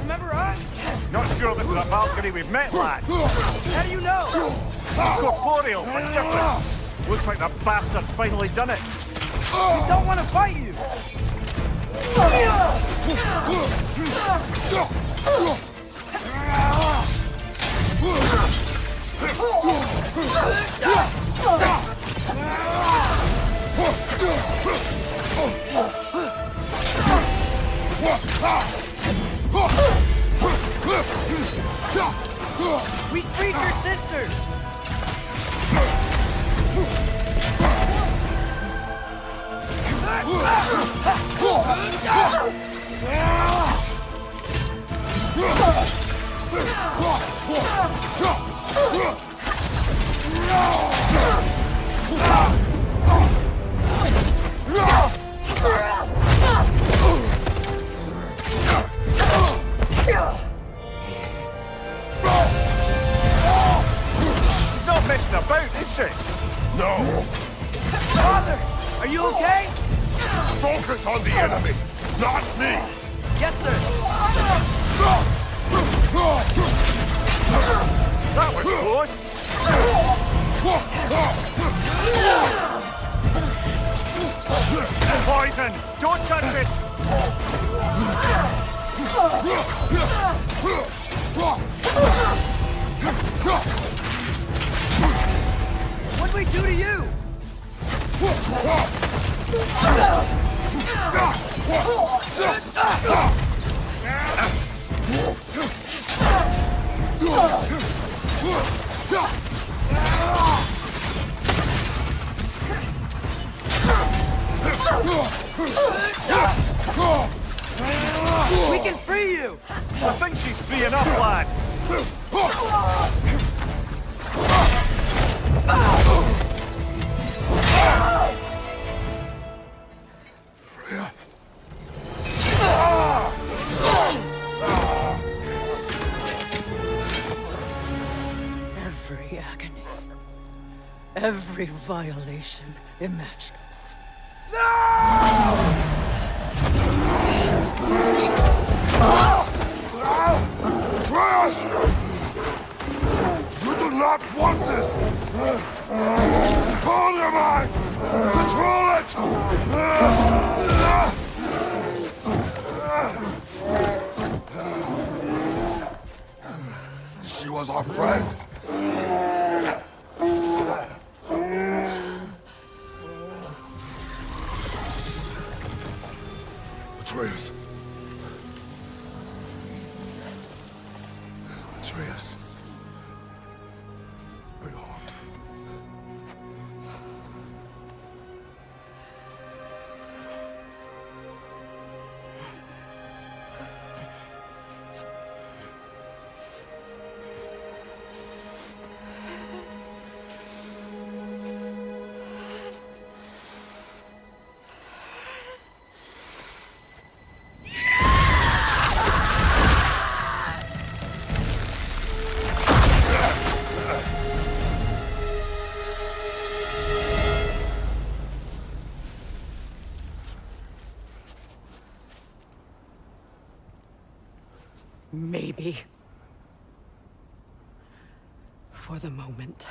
Remember us? Not sure this is a Valkyrie we've met, lad. How do you know? Corporeal, but different. Looks like the bastard's finally done it. We don't want to fight you! We freed your sisters! She's not messing about, is she? No! Father! Are you okay? Focus on the enemy, not me! Yes, sir! That was close. Poison! Don't touch it! What'd we do to you? We can free you! I think she's free enough, lad. Every agony, every violation imaginable. Atreus! You do not want this! Control your mind! Control it! She was our friend. Atreus. Atreus. Are you harmed? Maybe. For the moment.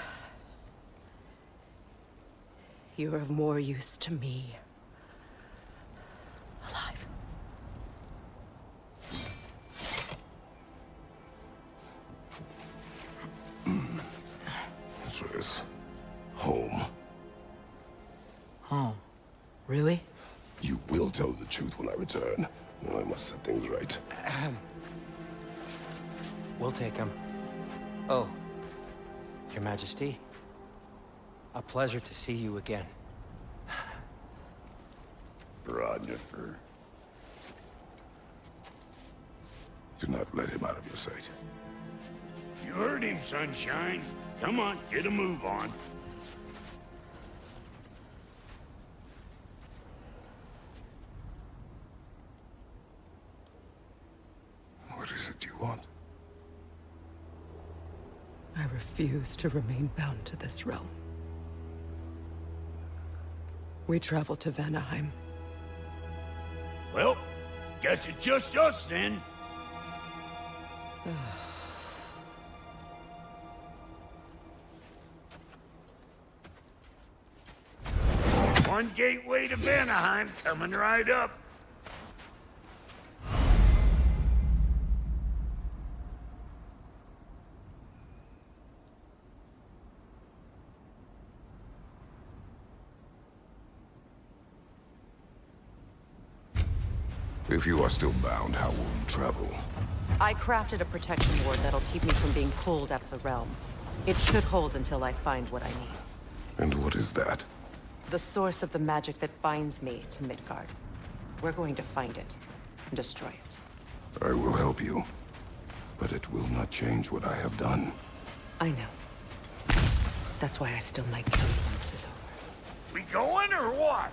You're of more use to me. Alive. Atreus. Home. Home. Really? You will tell the truth when I return. I must set things right. We'll take him. Oh, Your Majesty. A pleasure to see you again. Ragnarök. Do not let him out of your sight. You heard him, Sunshine. Come on, get a move on. What is it you want? I refuse to remain bound to this realm. We travel to Vanaheim. Well, guess it's just us then. One gateway to Vanaheim coming right up. If you are still bound, how will you travel? I crafted a protection ward that'll keep me from being pulled out of the realm. It should hold until I find what I need. And what is that? The source of the magic that binds me to Midgard. We're going to find it and destroy it. I will help you. But it will not change what I have done. I know. That's why I still might kill you when this is over. We going or what?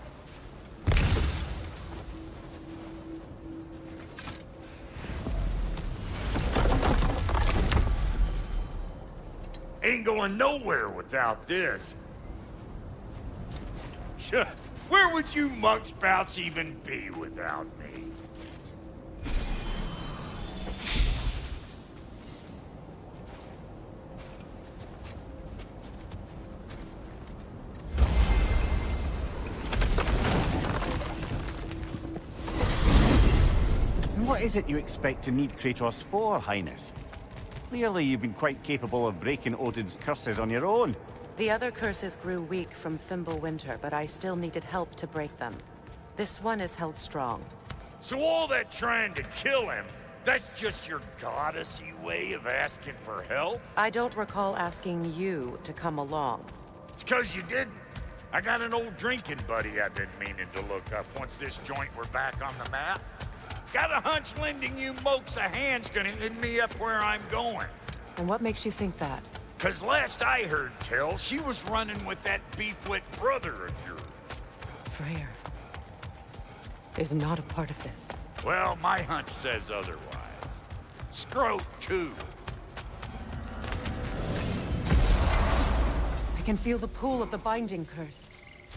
Ain't going nowhere without this. Sure, where would you muckspouts even be without me? What is it you expect to need Kratos for, Highness? Clearly you've been quite capable of breaking Odin's curses on your own. The other curses grew weak from Fimbulwinter, but I still needed help to break them. This one is held strong. So all that trying to kill him, that's just your goddessy way of asking for help? I don't recall asking you to come along. It's 'cause you didn't. I got an old drinking buddy I've been meaning to look up once this joint were back on the map. Got a hunch lending you mokes a hand's gonna end me up where I'm going. And what makes you think that? 'Cause last I heard tell, she was running with that beefwit brother of yours. Freyr is not a part of this. Well, my hunch says otherwise. Scrote, too. I can feel the pull of the binding curse.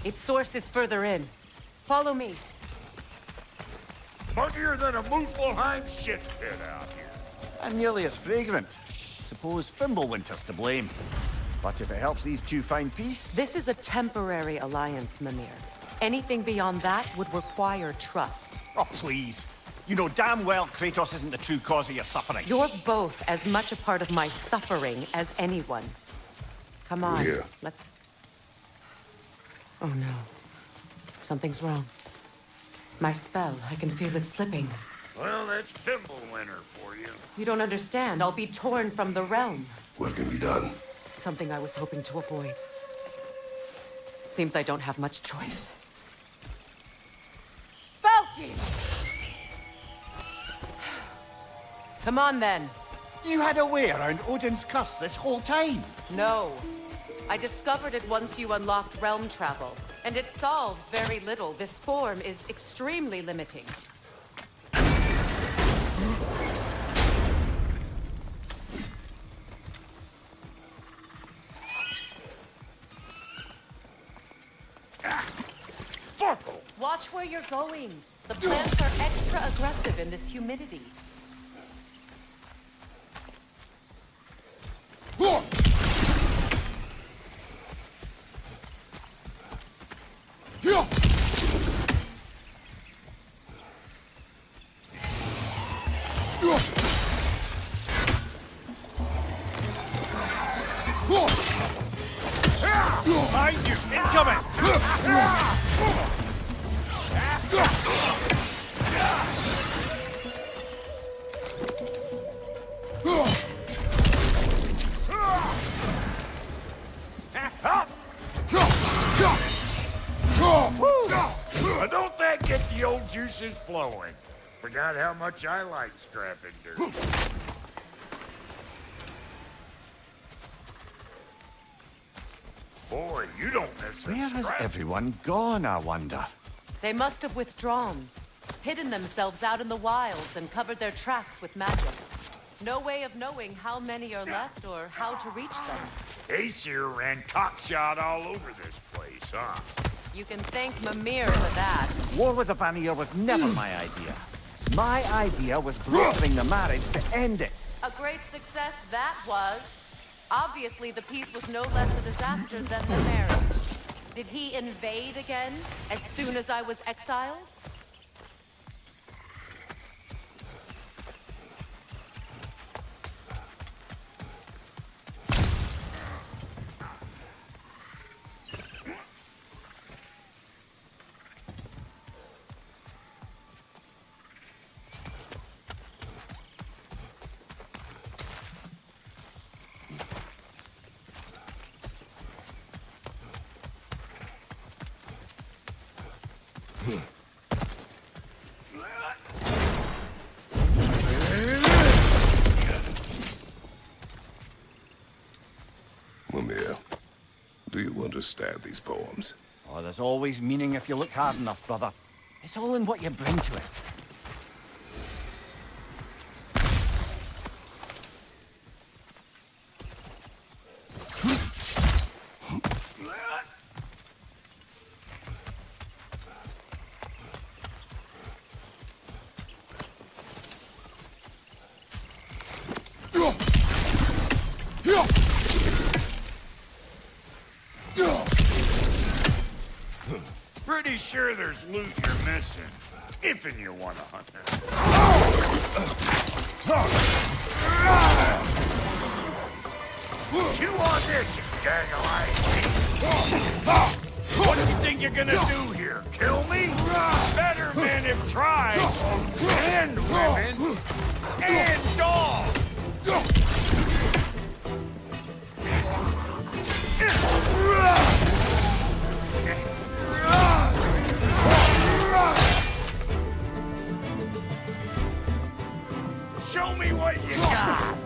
Its source is further in. Follow me. Muggier than a Muspelheim shit pit out here. And nearly as fragrant. Suppose Fimbulwinter's to blame. But if it helps these two find peace... This is a temporary alliance, Mimir. Anything beyond that would require trust. Oh, please. You know damn well Kratos isn't the true cause of your suffering. You're both as much a part of my suffering as anyone. Come on. Here. Oh no. Something's wrong. My spell, I can feel it slipping. Well, that's Fimbulwinter for you. You don't understand. I'll be torn from the realm. What can be done? Something I was hoping to avoid. Seems I don't have much choice. Falky! Come on, then. You had a way around Odin's curse this whole time. No. I discovered it once you unlocked realm travel, and it solves very little. This form is extremely limiting. Fuckle! Watch where you're going. The plants are extra aggressive in this humidity. Behind you! Incoming! Now don't that get the old juices flowing? Forgot how much I like scrapping dirt. Boy, you don't miss a Where has scrap. everyone gone, I wonder? They must have withdrawn, hidden themselves out in the wilds, and covered their tracks with magic. No way of knowing how many are left or how to reach them. Aesir ran cockshot all over this place, huh? You can thank Mimir for that. War with the Vanir was never my idea. My idea was brokering the marriage to end it. A great success that was. Obviously, the peace was no less a disaster than the marriage. Did he invade again as soon as I was exiled? Mimir, do you understand these poems? Oh, there's always meaning if you look hard enough, brother. It's all in what you bring to it. Pretty sure there's loot you're missing. If and you want to hunt it. You on this, you gaggle-eyed thief. What do you think you're gonna do here? Kill me? Better men have tried. And women. And dogs. Show me what you got!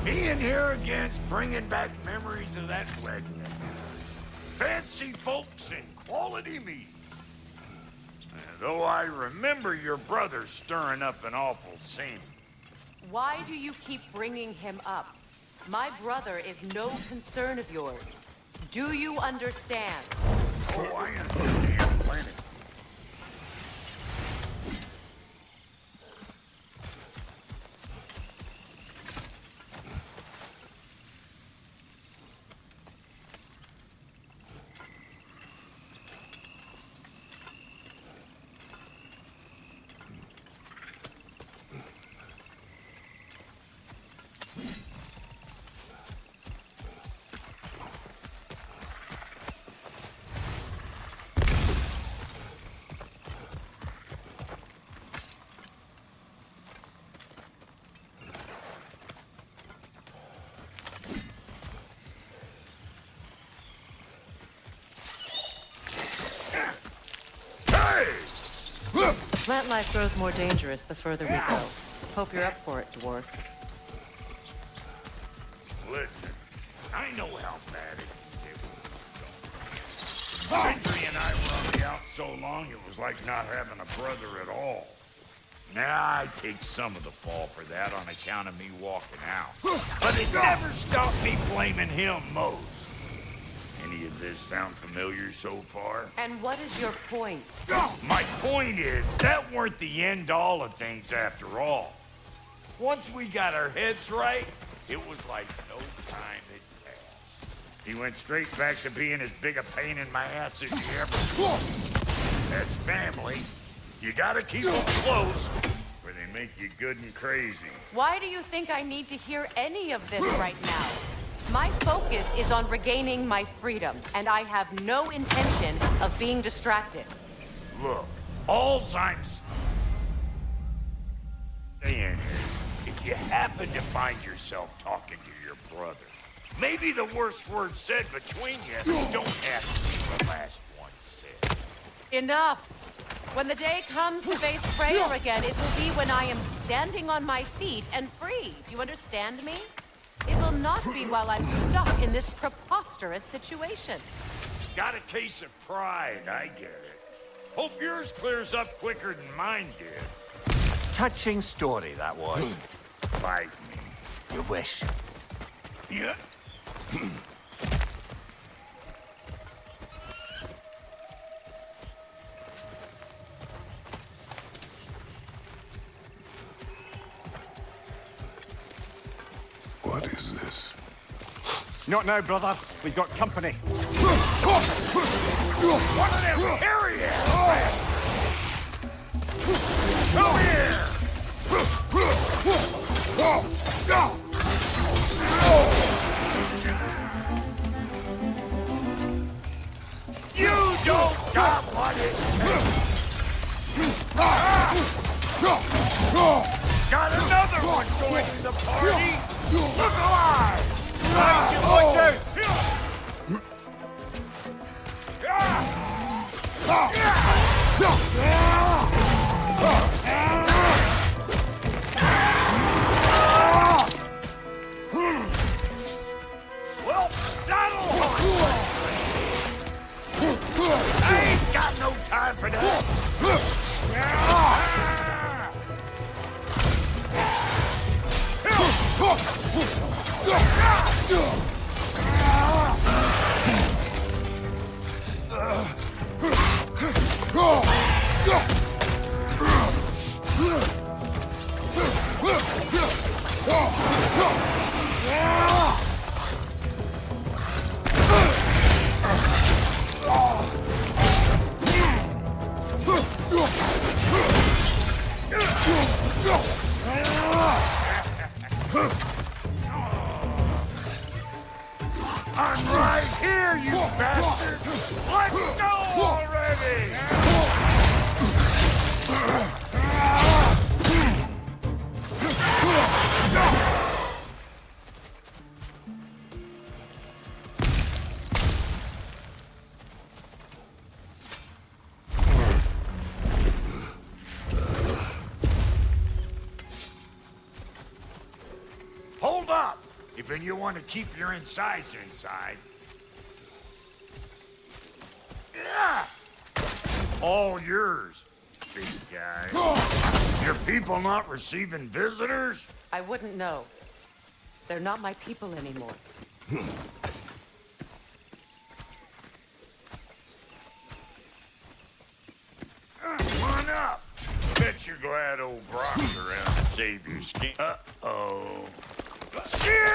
Being here again's bringing back memories of that wedding. Fancy folks and quality meats. Though I remember your brother stirring up an awful scene. Why do you keep bringing him up? My brother is no concern of yours. Do you understand? Oh, I understand plenty. Plant life grows more dangerous the further we go. Hope you're up for it, dwarf. Listen, I know how bad it was. Henry and I were on the out so long, it was like not having a brother at all. Now I take some of the fall for that on account of me walking out. But it never stopped me blaming him most. Any of this sound familiar so far? And what is your point? My point is, that weren't the end-all of things after all. Once we got our heads right, it was like no time had passed. He went straight back to being as big a pain in my ass as you ever was. That's family. You gotta keep them close, or they make you good and crazy. Why do you think I need to hear any of this right now? My focus is on regaining my freedom, and I have no intention of being distracted. Look, all I'm saying is, if you happen to find yourself talking to your brother, maybe the worst word said between you don't have to be the last one said. Enough! When the day comes to face Freyr again, it will be when I am standing on my feet and free. Do you understand me? It will will not be while I'm stuck in this preposterous situation. Got a case of pride, I get it. Hope yours clears up quicker than mine did. Touching story, that was. Bite me. You wish. Yeah. What is this? Not now, brother. We've got company. One of them carriers! Come here! You don't got what it takes! Got another one joining the party! Look alive! Watch out! Well, that'll hold. I ain't got no time for that. I'm right here, you bastard! Let's go already! Hold up! If you want to keep your insides inside. Yeah. All yours, big guy. Your people not receiving visitors? I wouldn't know. They're not my people anymore. Come on up. Bet you're glad old Brock's around to save your skin. Uh-oh. Shit!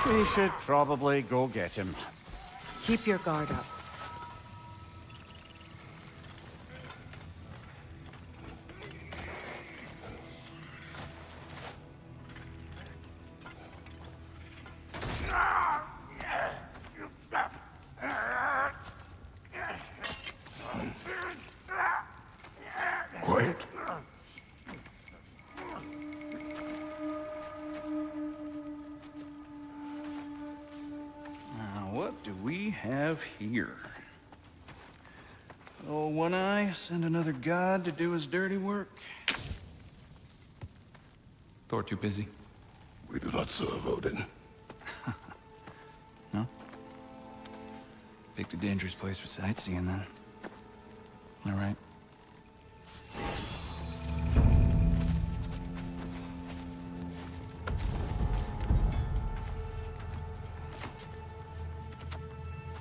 We should probably go get him. Keep your guard up. Quiet. Now, what do we have here? Oh, One Eye, send another god to do his dirty work. Thor too busy? We do not serve Odin. No? Picked a dangerous place for sightseeing, then. All right.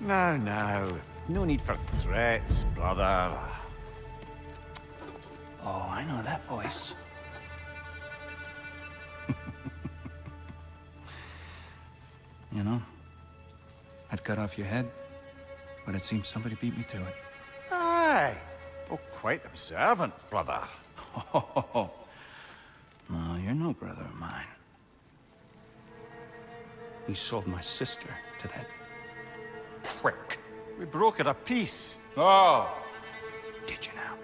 Now, now. No need for threats, brother. Oh, I know that voice. You know, I'd cut off your head, but it seems somebody beat me to it. Aye. Oh, quite observant, brother. Oh, no, you're no brother of mine. He sold my sister to that prick. We broke it a piece. Oh! Did you now?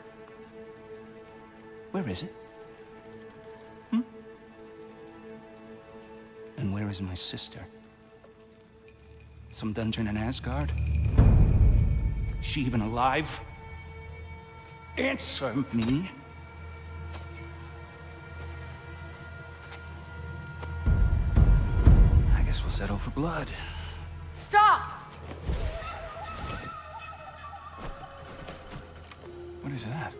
Where is it? And where is my sister? Some dungeon in Asgard? Is she even alive? Answer me. settle for blood. Stop! What is that?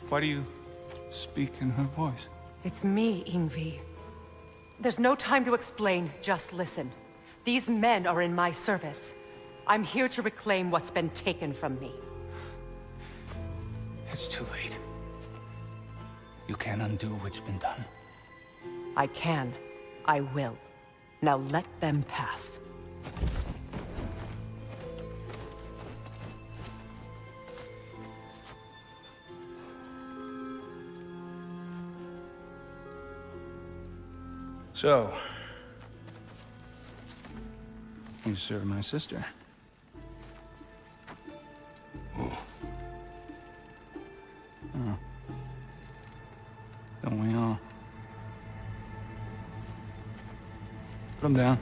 Why do you speak in her voice? It's me, Ingvi. There's no time to explain, just listen. These men are in my service. I'm here to reclaim what's been taken from me. It's too late. You can't undo what's been done. I can. I will. Now let them pass. So, you serve my sister. Oh. Don't we all? Put him down.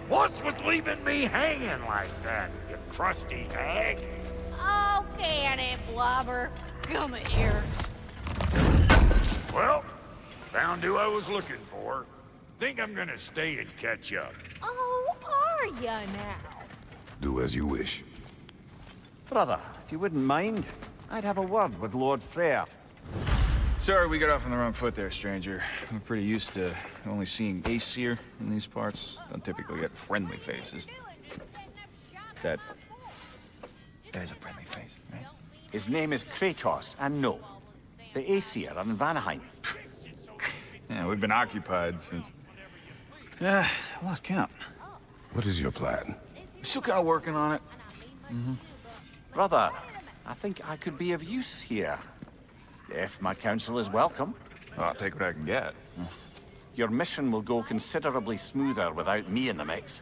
What's with leaving me hanging like that, you crusty hag? Oh, can it, Blobber? Come here. Well, found who I was looking for. Think I'm gonna stay and catch up. Oh, are ya now? Do as you wish. Brother, if you wouldn't mind, I'd have a word with Lord Freyr. Sorry we got off on the wrong foot there, stranger. I'm pretty used to only seeing Aesir in these parts. Don't typically get friendly faces. That is a friendly face, right? His name is Kratos, and no, the Aesir are in Vanaheim. Yeah, we've been occupied since... I lost count. What is your plan? Still kind of working on it. Brother, I think I could be of use here. If my counsel is welcome. I'll take what I can get. Your mission will go considerably smoother without me in the mix.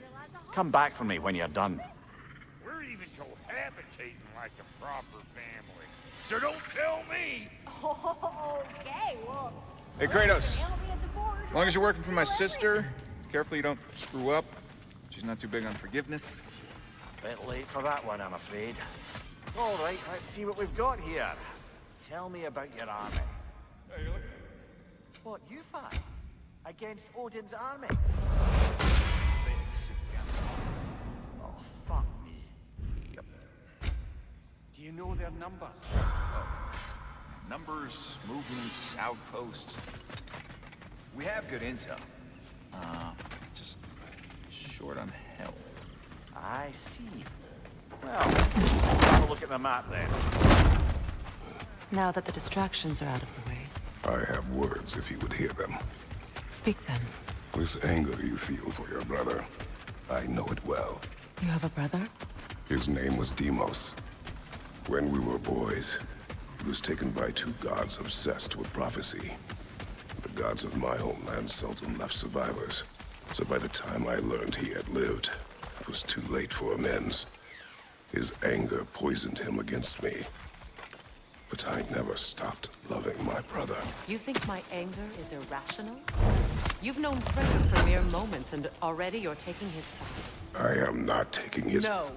Come back for me when you're done. We're even cohabitating like a proper family. So don't tell me! Okay, well... Hey, Kratos. I'll be at the board. As long as you're working for my sister, careful you don't screw up. She's not too big on forgiveness. Bit late for that one, I'm afraid. All right, let's see what we've got here. Tell me about your army. Hey, look. What, you fight? Against Odin's army? Oh, fuck me. Yep. Do you know their numbers? Numbers, movements, outposts. We have good intel. Just short on help. I see. Well, let's have a look at the map then. Now that the distractions are out of the way, I have words if you would hear them. speak them. This anger you feel for your brother, I know it well. You have a brother? His name was Deimos. When we were boys, he was taken by two gods obsessed with prophecy. The gods of my homeland seldom left survivors, so by the time I learned he had lived, it was too late for amends. His anger poisoned him against me. But I never stopped loving my brother. You think my anger is irrational? You've known Freyr for mere moments, and already you're taking his side. I am not taking his... No.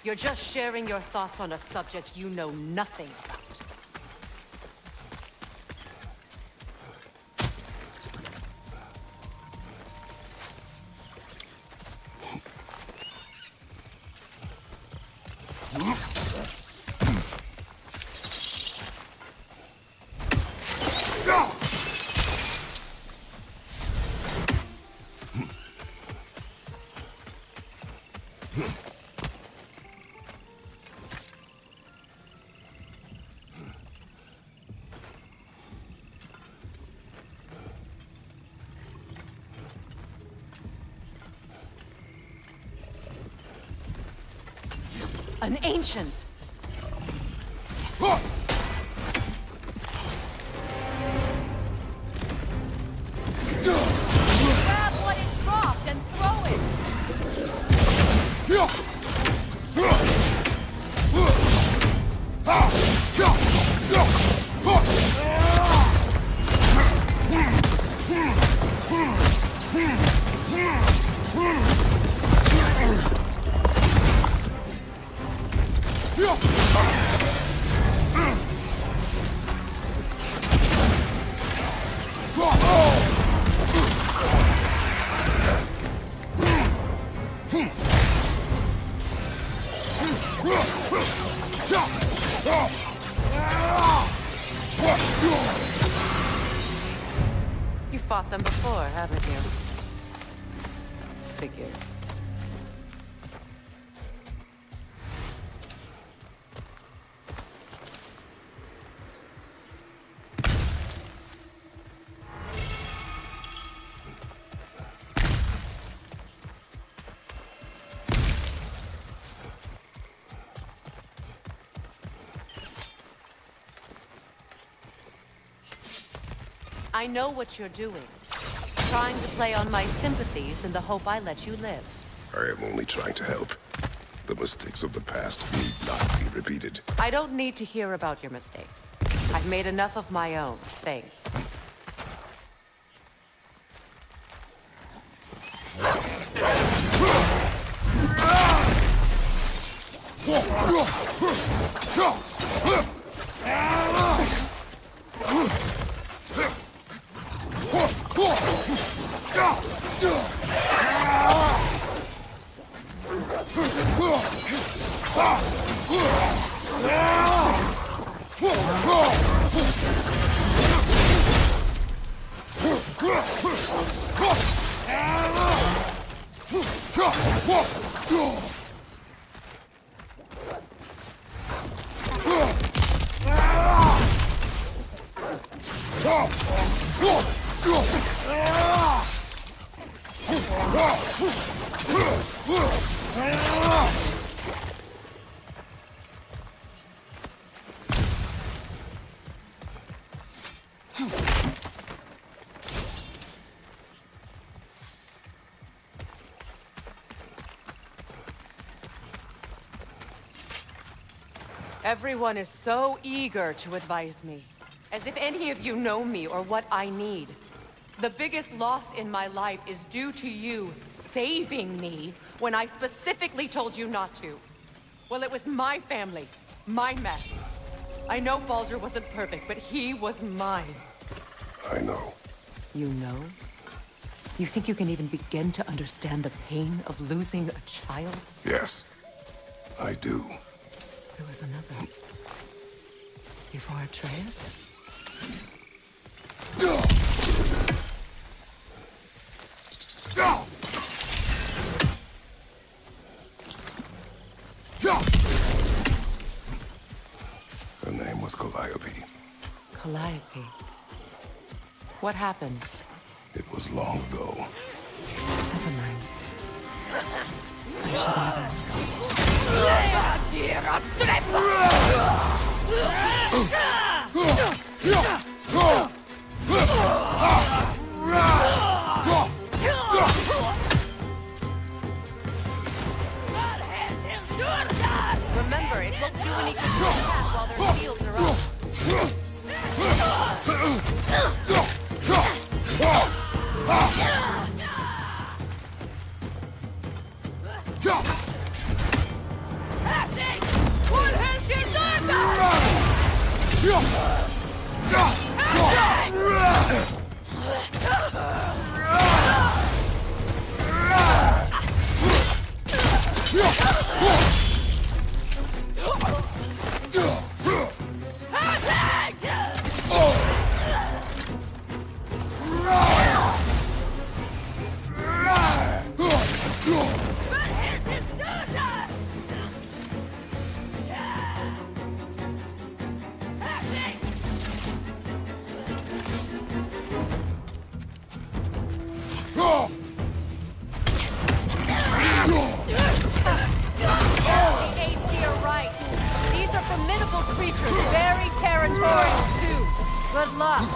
You're just sharing your thoughts on a subject you know nothing about. An ancient! Grab what is dropped and throw it! You fought them before, haven't you? Figures. I know what you're doing. Trying to play on my sympathies in the hope I let you live. I am only trying to help. The mistakes of the past need not be repeated. I don't need to hear about your mistakes. I've made enough of my own, thanks. Everyone is so eager to advise me, as if any of you know me or what I need. The biggest loss in my life is due to you saving me when I specifically told you not to. Well, it was my family, my mess. I know Baldur wasn't perfect, but he was mine. I know. You know? You think you can even begin to understand the pain of losing a child? Yes, I do. There was another. Before Atreus? Her name was Calliope. Calliope. What happened? It was long ago. Never mind. I should never have stopped. Remember, it won't do any good to attack while their shields are up. Very territorial, too. Good luck.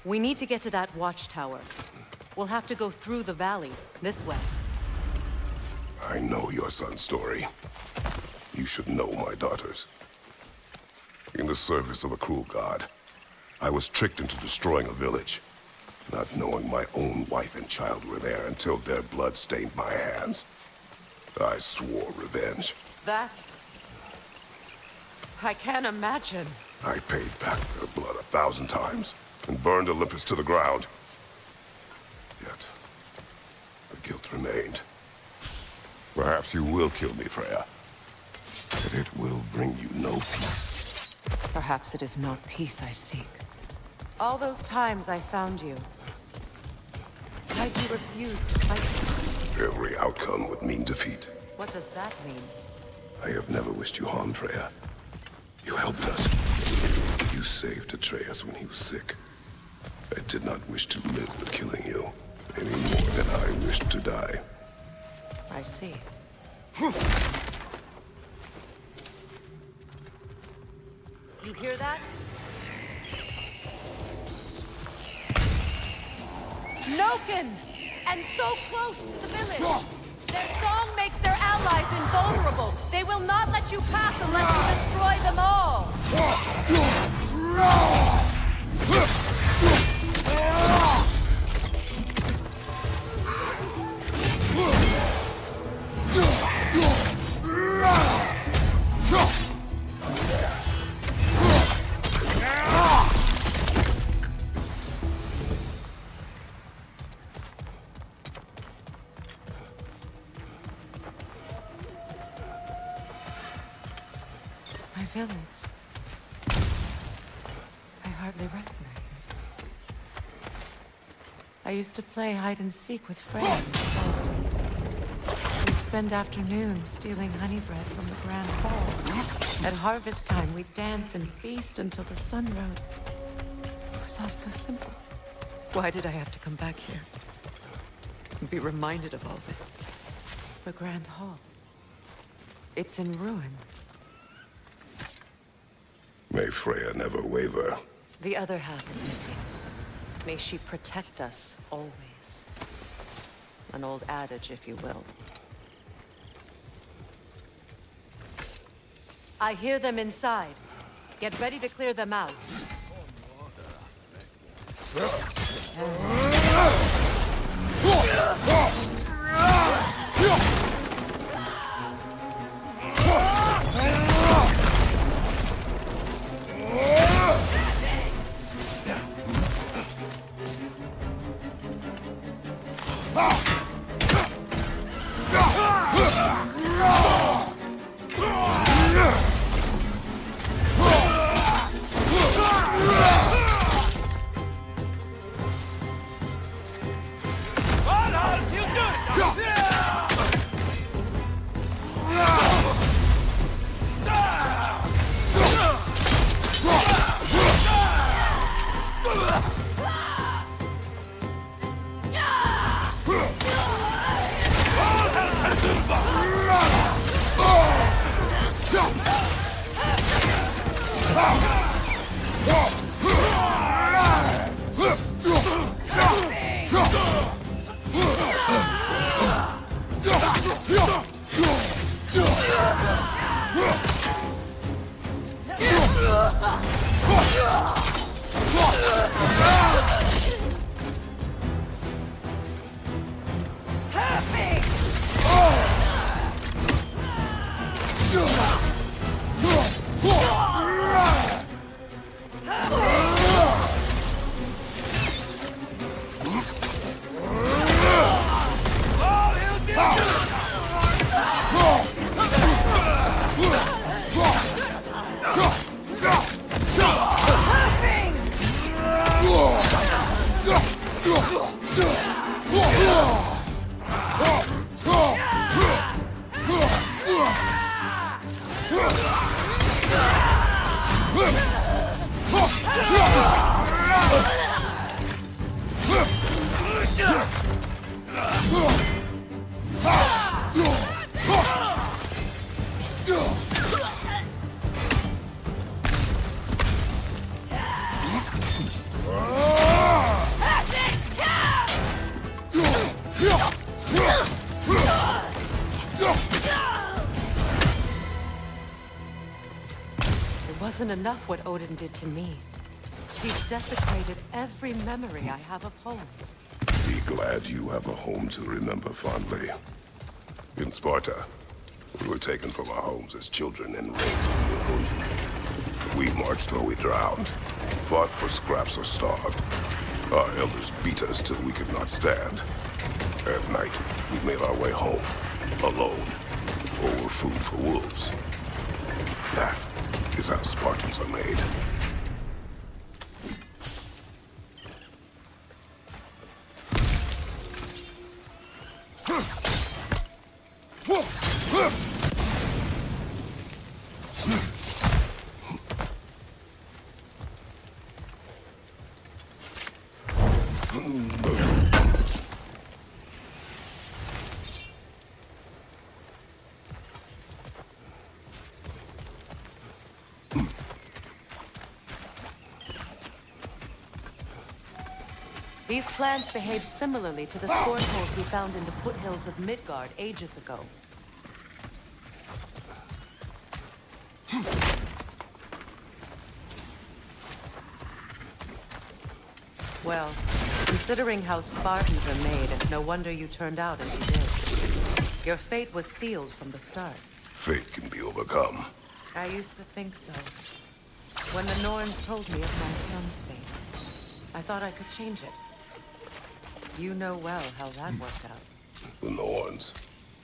We need to get to that watchtower. We'll have to go through the valley, this way. I know your son's story. You should know my daughter's. In the service of a cruel god, I was tricked into destroying a village, not knowing my own wife and child were there until their blood stained my hands. I swore revenge. That's... I can't imagine. I paid back their blood 1,000 times and burned Olympus to the ground. Yet, the guilt remained. Perhaps you will kill me, Freya. But it will bring you no peace. Perhaps it is not peace I seek. All those times I found you, why'd you refuse to fight me? Every outcome would mean defeat. What does that mean? I have never wished you harm, Freya. You helped us. You saved Atreus when he was sick. I did not wish to live with killing you, any more than I wished to die. I see. You hear that? Noken! And so close to the village! Their song makes their allies invulnerable! They will not let you pass unless you destroy them all! My village. I hardly recognize it. I used to play hide and seek with Freya and the foes. We'd spend afternoons stealing honey bread from the Grand Hall. At harvest time, we'd dance and feast until the sun rose. It was all so simple. Why did I have to come back here? And be reminded of all this? The Grand Hall. It's in ruin. May Freya never waver. The other half is missing. May she protect us always. An old adage, if you will. I hear them inside. Get ready to clear them out. wasn't enough what Odin did to me. He's desecrated every memory I have of home. Be glad you have a home to remember fondly. In Sparta, we were taken from our homes as children and raised in the ocean. We marched or we drowned, fought for scraps or starved. Our elders beat us till we could not stand. At night, we made our way home, alone, or were food for wolves. That is how Spartans are made. These plants behave similarly to the spore holes we found in the foothills of Midgard ages ago. Well, considering how Spartans are made, it's no wonder you turned out as you did. Your fate was sealed from the start. Fate can be overcome. I used to think so. When the Norns told me of my son's fate, I thought I could change it. You know well how that worked out. The Norns,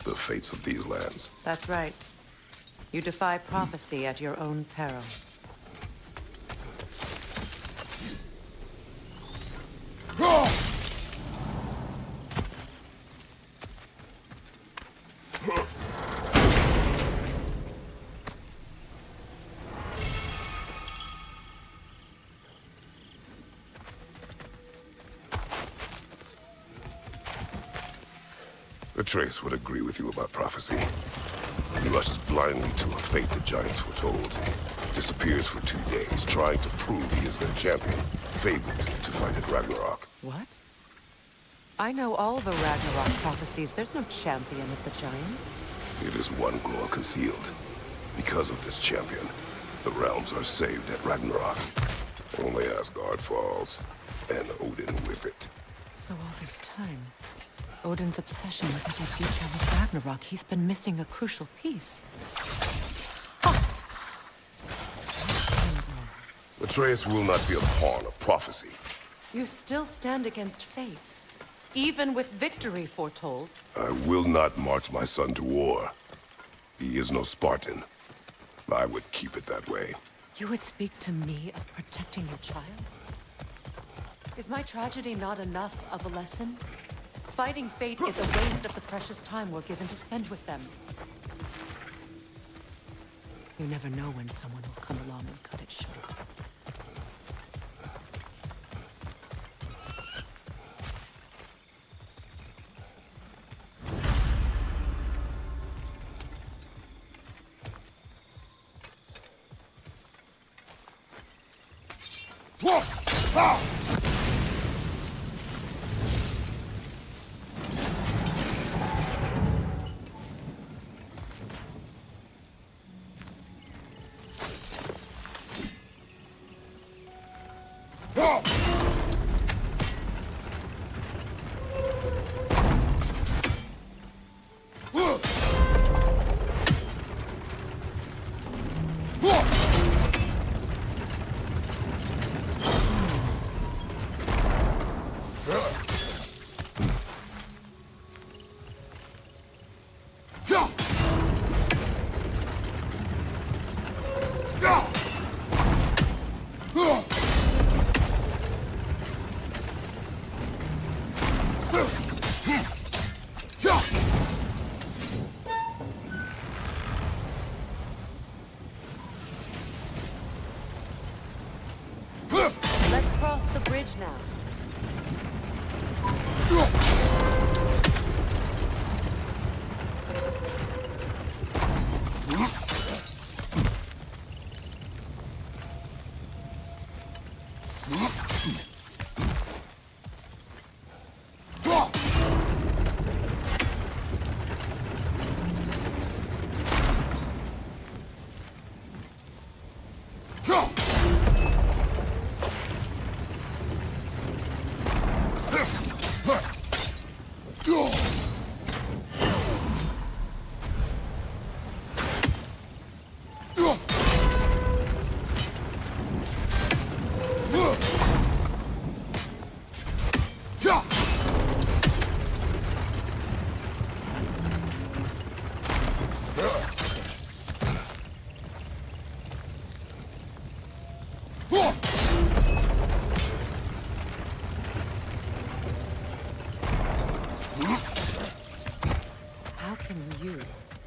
the fates of these lands. That's right. You defy prophecy at your own peril. Atreus would agree with you about prophecy. He rushes blindly to a fate the giants foretold. Disappears for 2 days, trying to prove he is their champion. Fabled to fight at Ragnarok. What? I know all the Ragnarok prophecies. There's no champion of the giants. It is one glow concealed. Because of this champion, the realms are saved at Ragnarok. Only Asgard falls, and Odin with it. So all this time, Odin's obsession with every detail of Ragnarok, he's been missing a crucial piece. Atreus will not be a pawn of prophecy. You still stand against fate, even with victory foretold. I will not march my son to war. He is no Spartan. I would keep it that way. You would speak to me of protecting your child? Is my tragedy not enough of a lesson? Fighting fate is a waste of the precious time we're given to spend with them. You never know when someone will come along and cut it short.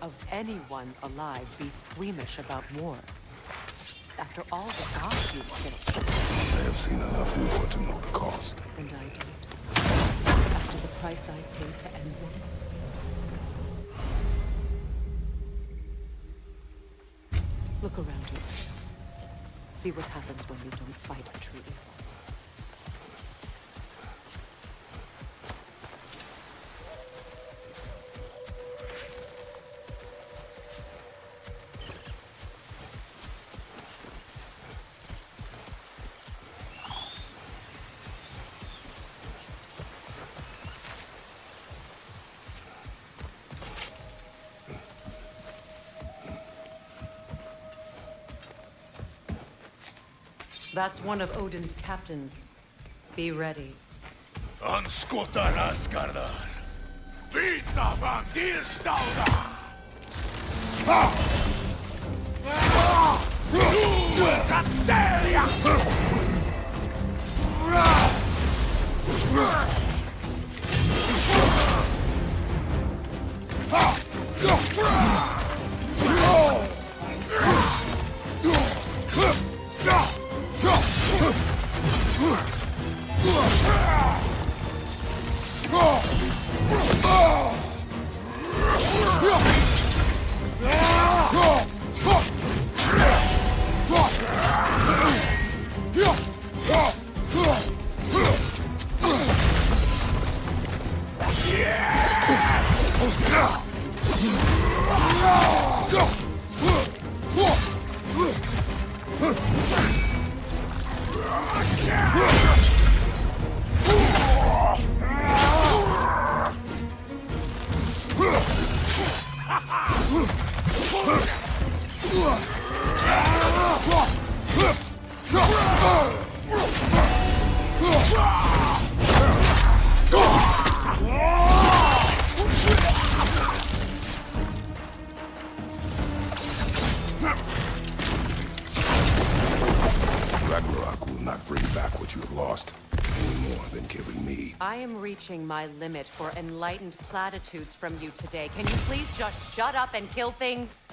of anyone alive be squeamish about war? After all the gods you've killed. I have seen enough war to know the cost. And I don't. After the price I paid to end one. Look around you. See what happens when you don't fight a true evil. That's one of Odin's captains. Be ready. Anskotar Asgardar. Vita van Dilstauda. Kateria! Ragnarok will not bring back what you have lost, any more than killing me. I am reaching my limit for enlightened platitudes from you today. Can you please just shut up and kill things?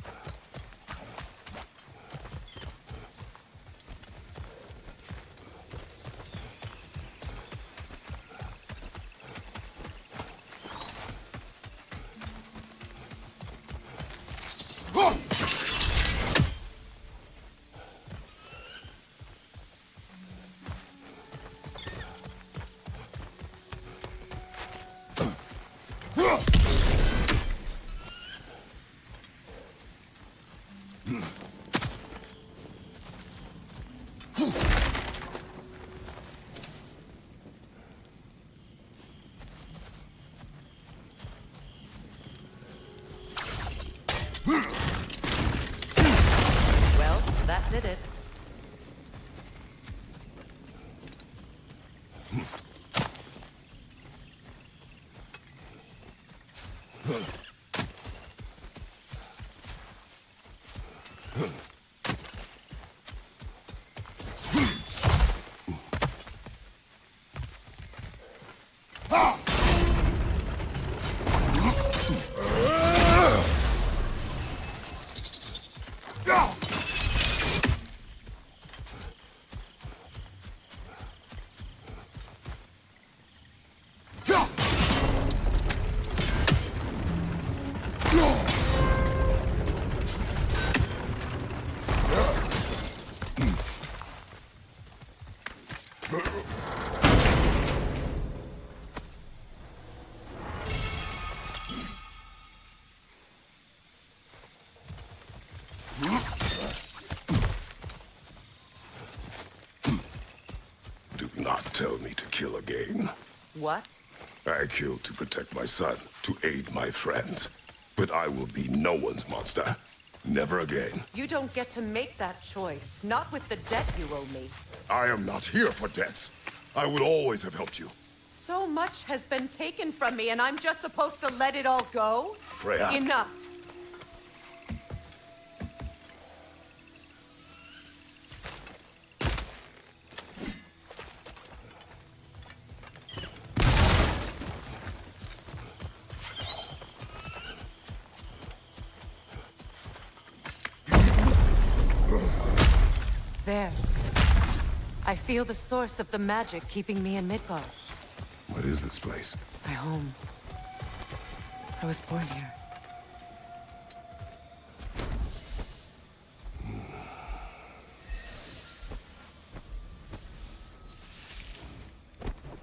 Well, that did it. Do not tell me to kill again. What? I killed to protect my son, to aid my friends. But I will be no one's monster. Never again. You don't get to make that choice. Not with the debt you owe me. I am not here for debts. I would always have helped you. So much has been taken from me, and I'm just supposed to let it all go? Freya. Enough. there. I feel the source of the magic keeping me in Midgard. What is this place? My home. I was born here.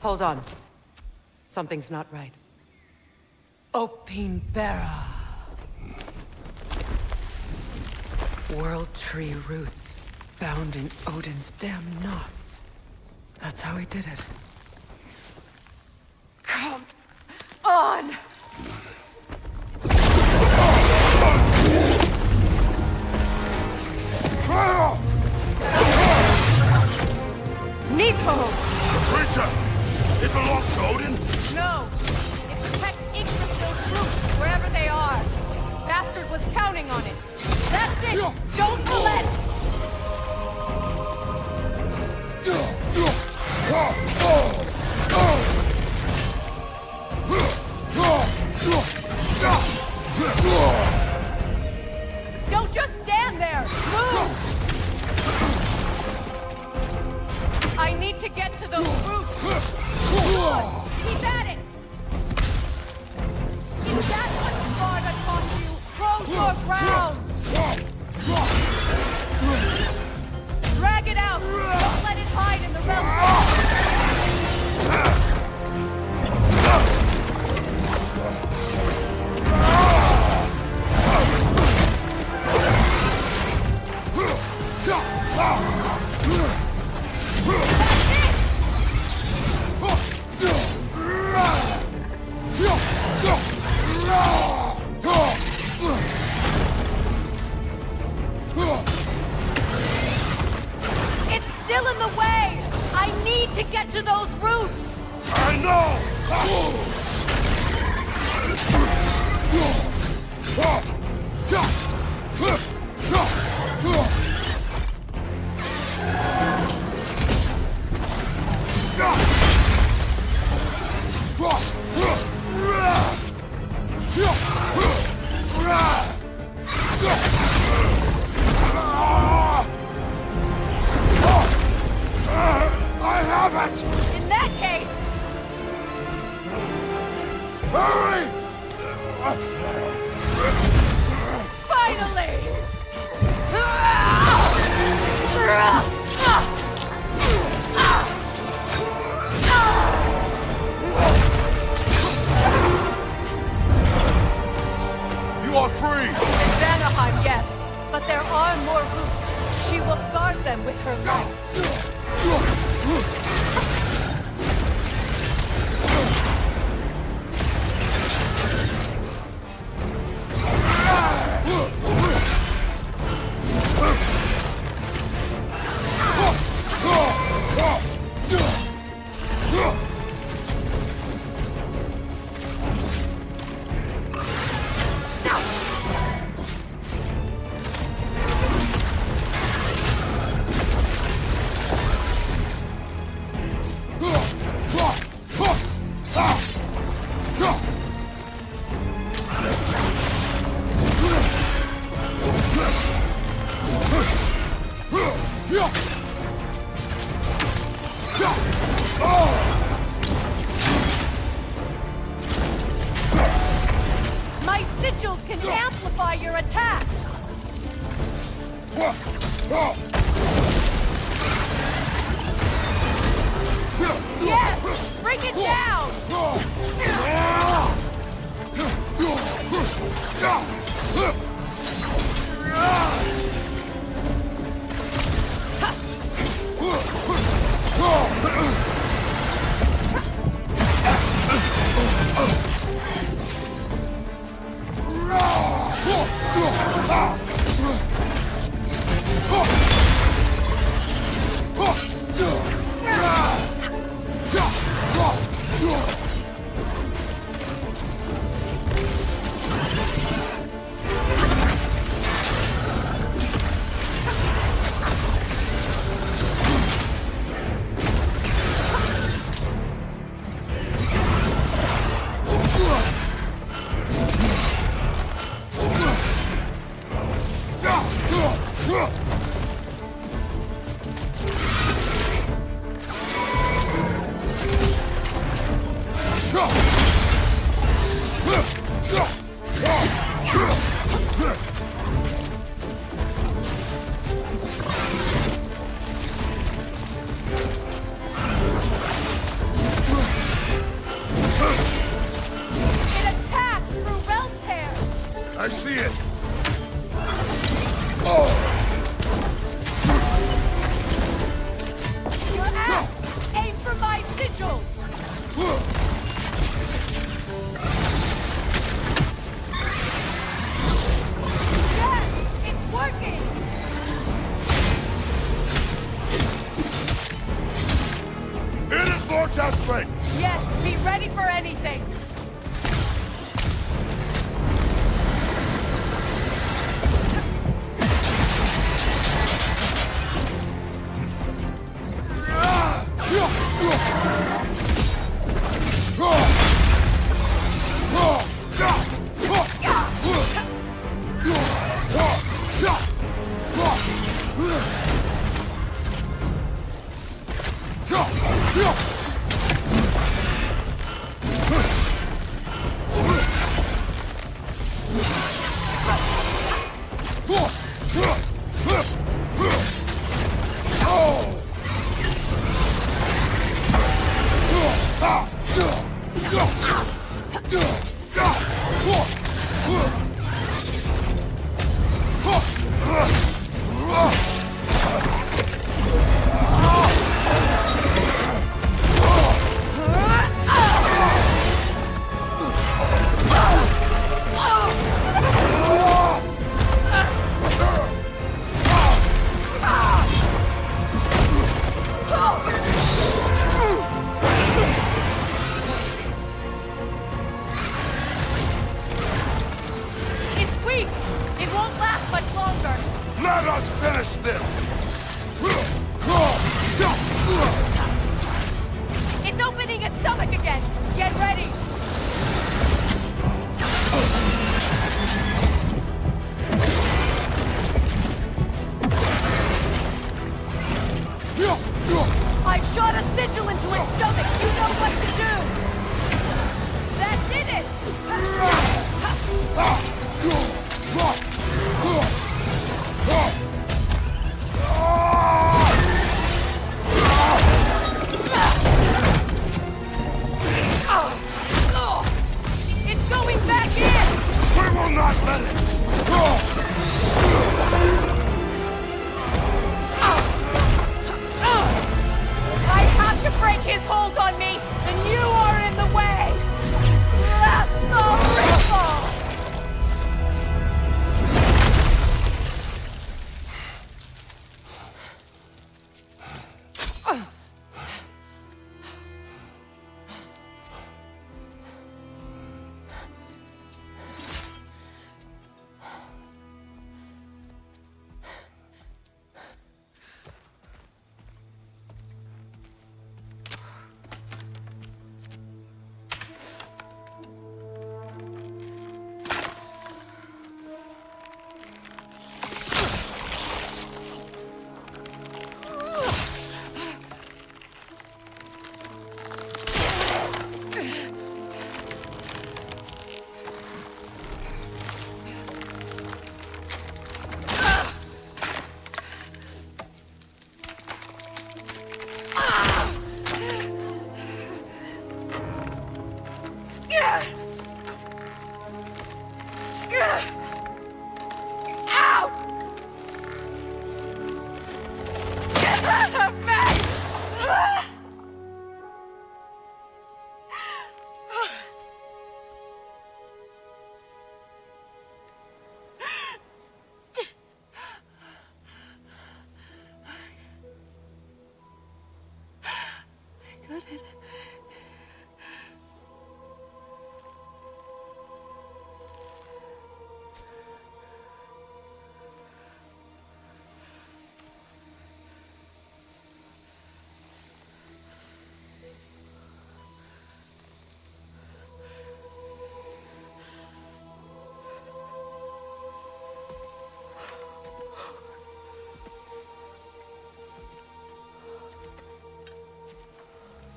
Hold on. Something's not right. Opinbera. World tree roots, bound in Odin's damn knots. That's how he did it. Come on! Nico! Creature! It belongs to Odin? No! It protects Yggdrasil's roots, wherever they are. Bastard was counting on it. That's it! Don't relent! Don't just stand there! Move! I need to get to those roots! Keep at it! Is that what Sparta taught you? Grow your ground! Drag it out! Don't let it hide in the It's still in the way! I need to get to those roots! I know! I have it! In that case, Hurry! finally! You are free! In Vanaheim, yes, but there are more roots. She will guard them with her life. My sigils can amplify your attacks! Yes! Bring it down! see it! Your axe! Aim for my sigils! Yes! It's working! It is more desperate! Yes, be ready for anything! Let us finish this! It's opening its stomach again! Get ready! I shot a sigil into its stomach! You know what to do! That did it! It's going back in! We will not let it! I have to break his hold on me, and you are in the way! That's the ripple!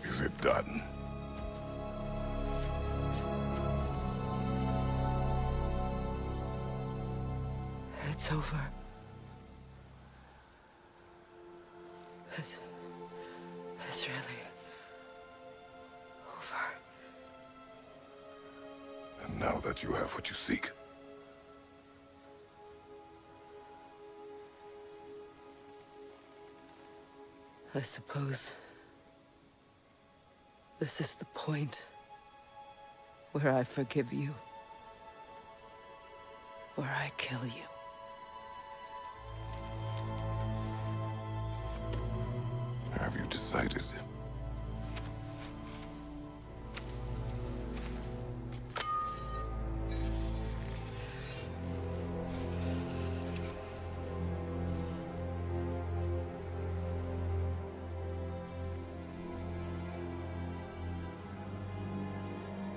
Is it done? It's over. It's really over. And now that you have what you seek, I suppose this is the point where I forgive you, or I kill you. Have you decided?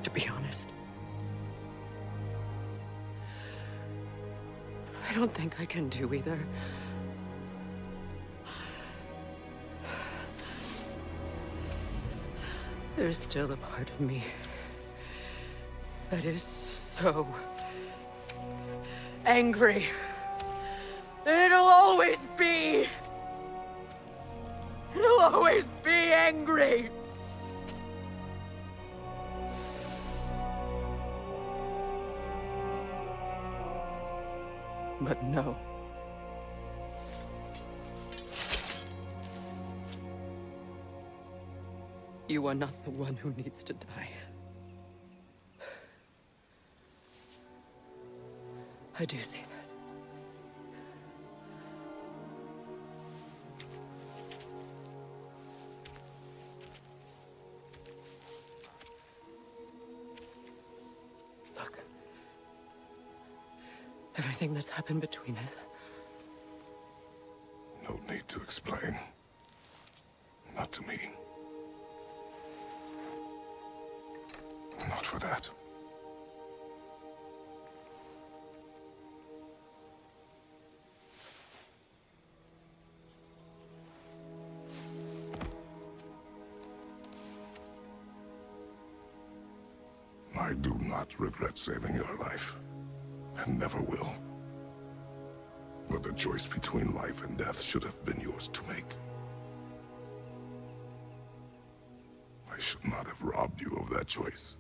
To be honest, I don't think I can do either. There's still a part of me that is so angry. And it'll always be. It'll always be angry. But no. You are not the one who needs to die. I do see that. Look. Everything that's happened between us. No need to explain. Not to me. Not for that. I do not regret saving your life, and never will. But the choice between life and death should have been yours to make. I should not have robbed you of that choice.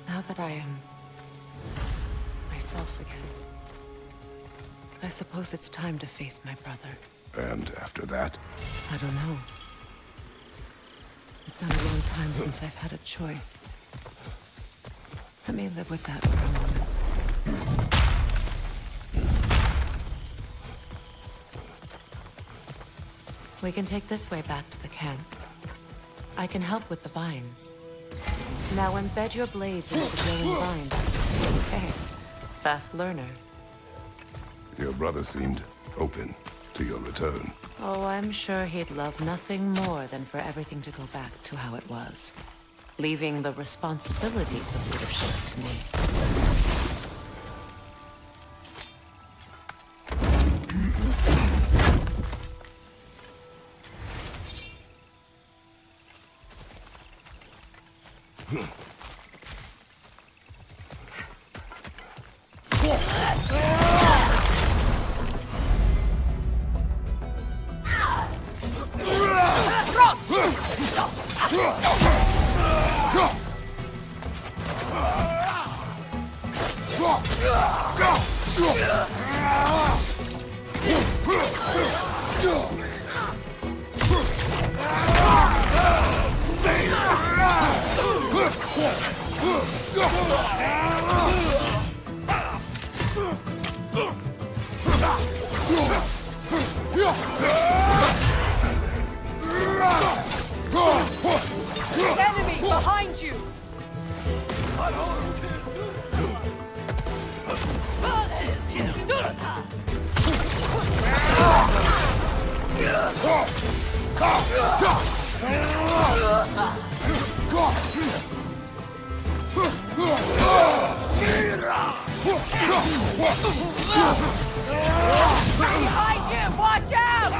Now that I am myself again, I suppose it's time to face my brother. And after that? I don't know. It's been a long time since I've had a choice. Let me live with that for a moment. We can take this way back to the camp. I can help with the vines. Now embed your blades into the glowing vines. Okay. Fast learner. Your brother seemed open to your return. Oh, I'm sure he'd love nothing more than for everything to go back to how it was. Leaving the responsibilities of leadership to me. Enemy behind you! Behind you! Watch out!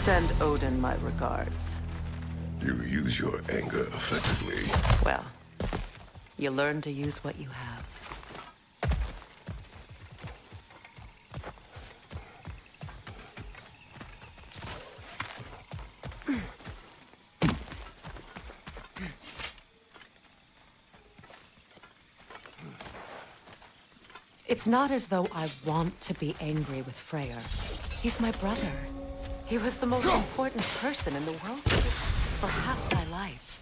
Send Odin my regards. You use your anger effectively. Well, you learn to use what you have. It's not as though I want to be angry with Freyr. He's my brother. He was the most important person in the world for half my life.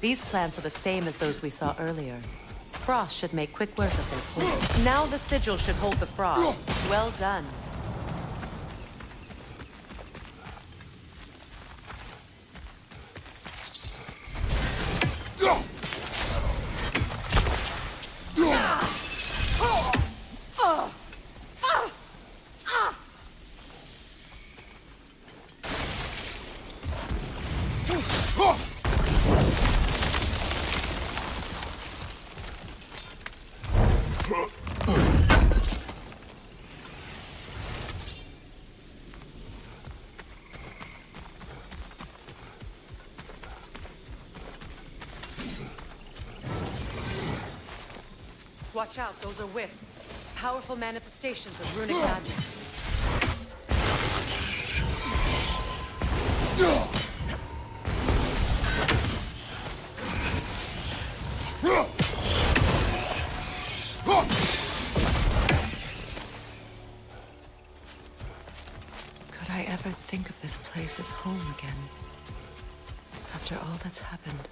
These plants are the same as those we saw earlier. Frost should make quick work of their poison. Now the sigil should hold the frost. Well done. Watch out, those are wisps. Powerful manifestations of runic magic. Could I ever think of this place as home again? After all that's happened.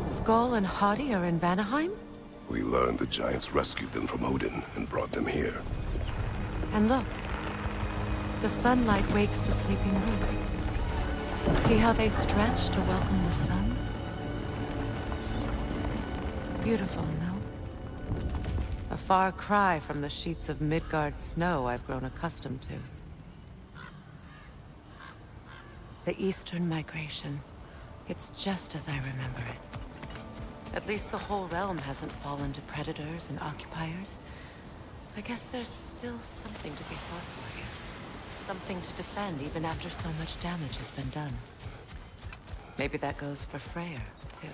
Skull and Hati are in Vanaheim? We learned the giants rescued them from Odin and brought them here. And look, the sunlight wakes the sleeping roots. See how they stretch to welcome the sun? Beautiful, no? A far cry from the sheets of Midgard snow I've grown accustomed to. The Eastern migration. It's just as I remember it. At least the whole realm hasn't fallen to predators and occupiers. I guess there's still something to be fought for here. Something to defend even after so much damage has been done. Maybe that goes for Freyr, too.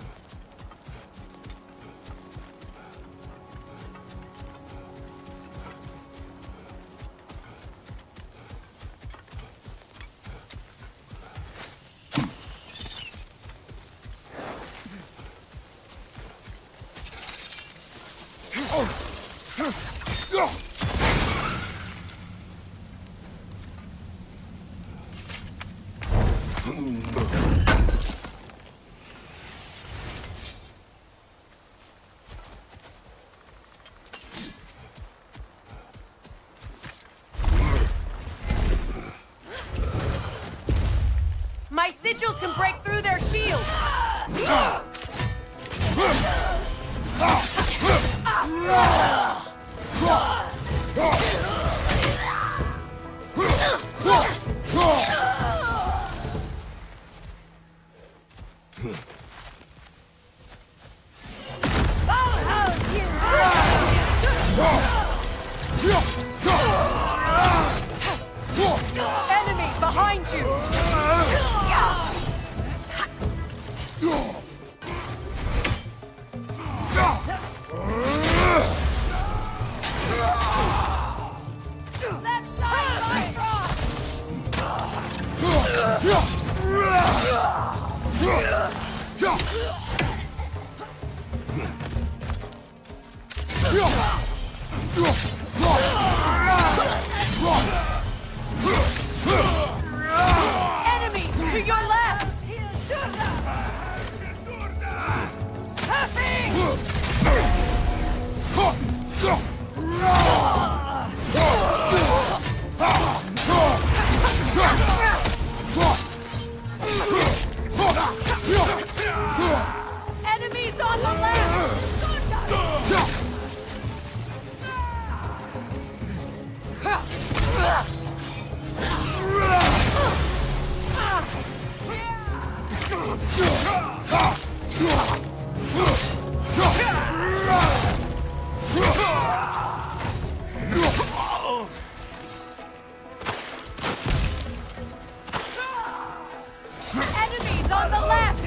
My sigils can break through their shields! Enemy behind you! Left side, enemy to your left! Enemies on the Enemies on the left!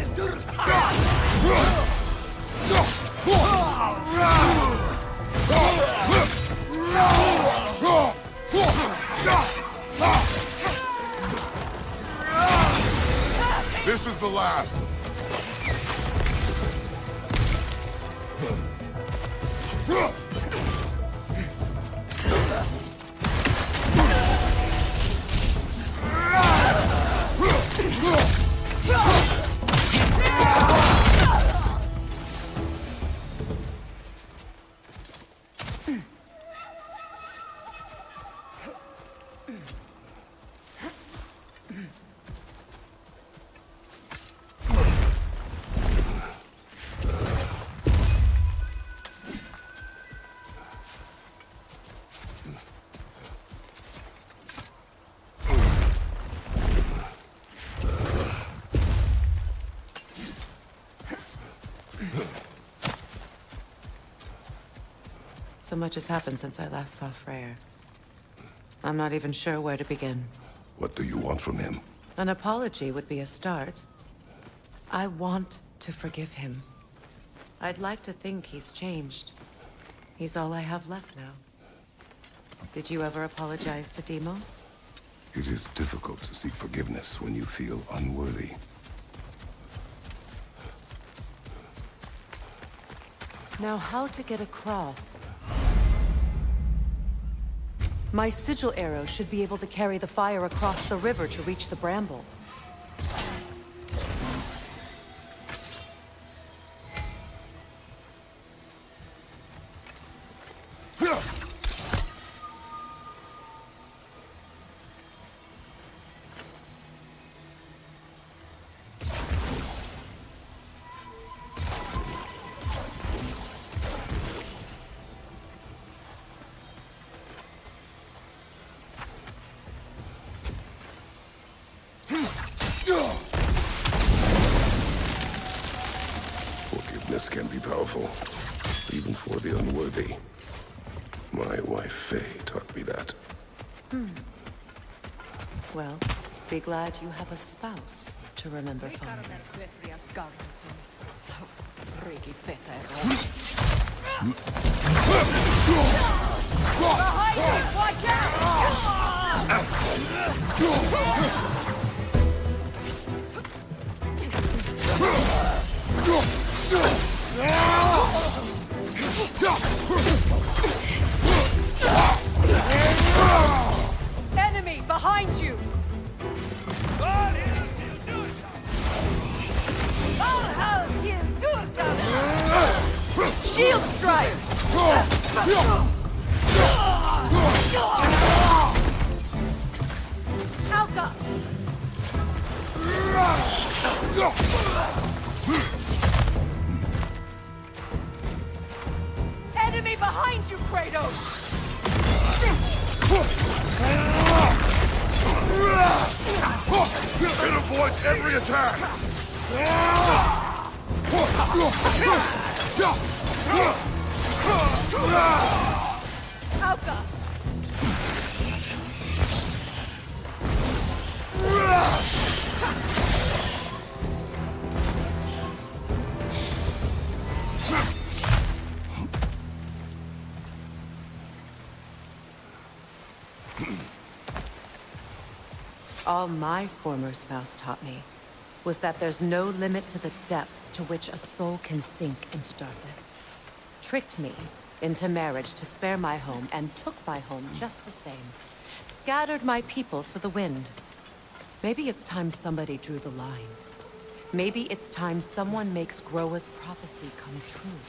This is the last. So much has happened since I last saw Freyr. I'm not even sure where to begin. What do you want from him? An apology would be a start. I want to forgive him. I'd like to think he's changed. He's all I have left now. Did you ever apologize to Deimos? It is difficult to seek forgiveness when you feel unworthy. Now, how to get across? My sigil arrow should be able to carry the fire across the river to reach the bramble. powerful, even for the unworthy. My wife, Faye, taught me that. Well, be glad you have a spouse to remember fondly. Enemy behind you! Shield strike! Alka! Enemy behind you, Kratos! It avoids every attack! Alka! All my former spouse taught me was that there's no limit to the depths to which a soul can sink into darkness. Tricked me into marriage to spare my home and took my home just the same. Scattered my people to the wind. Maybe it's time somebody drew the line. Maybe it's time someone makes Groa's prophecy come true.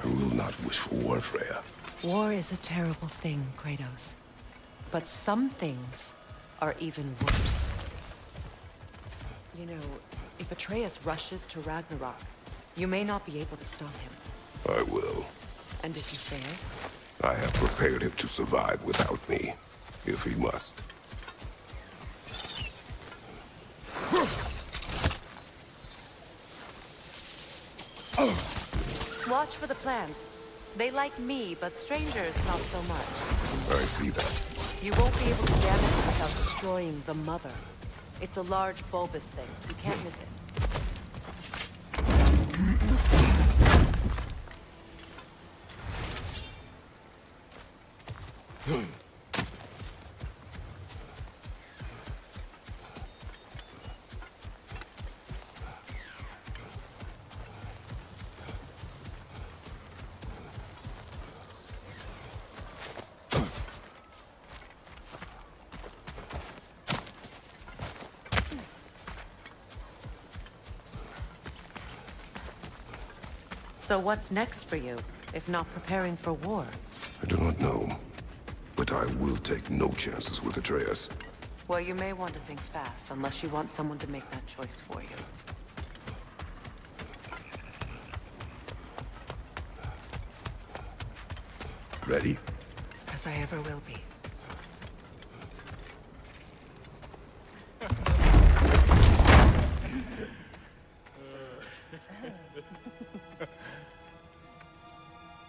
I will not wish for war, Freya. War is a terrible thing, Kratos. But some things are even worse. You know, if Atreus rushes to Ragnarok, you may not be able to stop him. I will. And if you fail? I have prepared him to survive without me, if he must. Watch for the plants. They like me, but strangers not so much. I see that. You won't be able to damage it without destroying the mother. It's a large bulbous thing. You can't miss it. So what's next for you, if not preparing for war? I do not know, but I will take no chances with Atreus. Well, you may want to think fast, unless you want someone to make that choice for you. Ready? As I ever will be.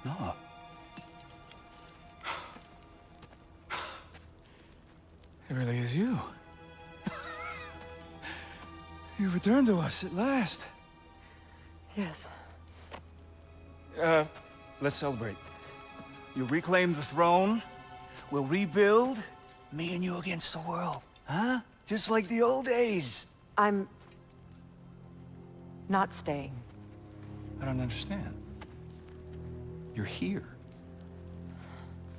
No. It really is you. You returned to us at last. Yes. Let's celebrate. You reclaim the throne. We'll rebuild. Me and you against the world. Huh? Just like the old days. I'm not staying. I don't understand. You're here.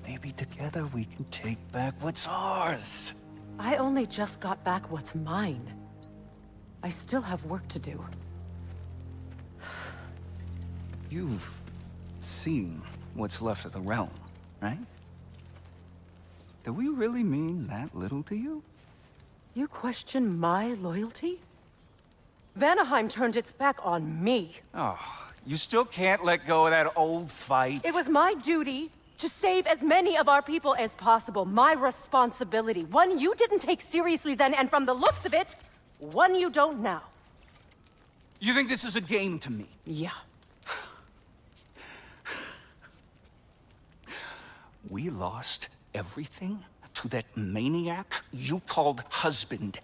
Maybe together we can take back what's ours. I only just got back what's mine. I still have work to do. You've seen what's left of the realm, right? Do we really mean that little to you? You question my loyalty? Vanaheim turned its back on me. Oh, you still can't let go of that old fight. It was my duty to save as many of our people as possible. My responsibility. One you didn't take seriously then, and from the looks of it, one you don't now. You think this is a game to me? Yeah. We lost everything to that maniac you called husband.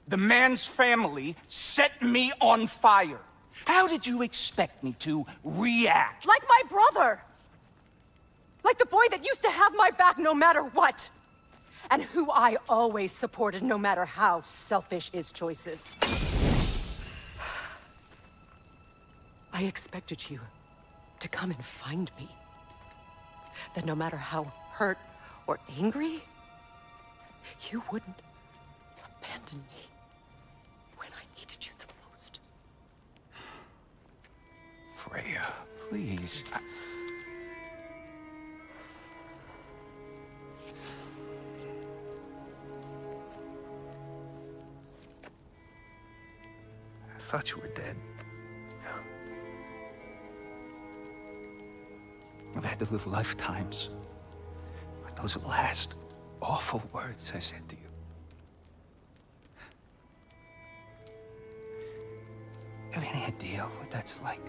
The man's family set me on fire. How did you expect me to react? Like my brother! Like the boy that used to have my back no matter what! And who I always supported no matter how selfish his choices. I expected you to come and find me. That no matter how hurt or angry, you wouldn't abandon me when I needed you the most. Freya, please. I thought you were dead. I've had to live lifetimes with those last awful words I said to you. Have you any idea what that's like?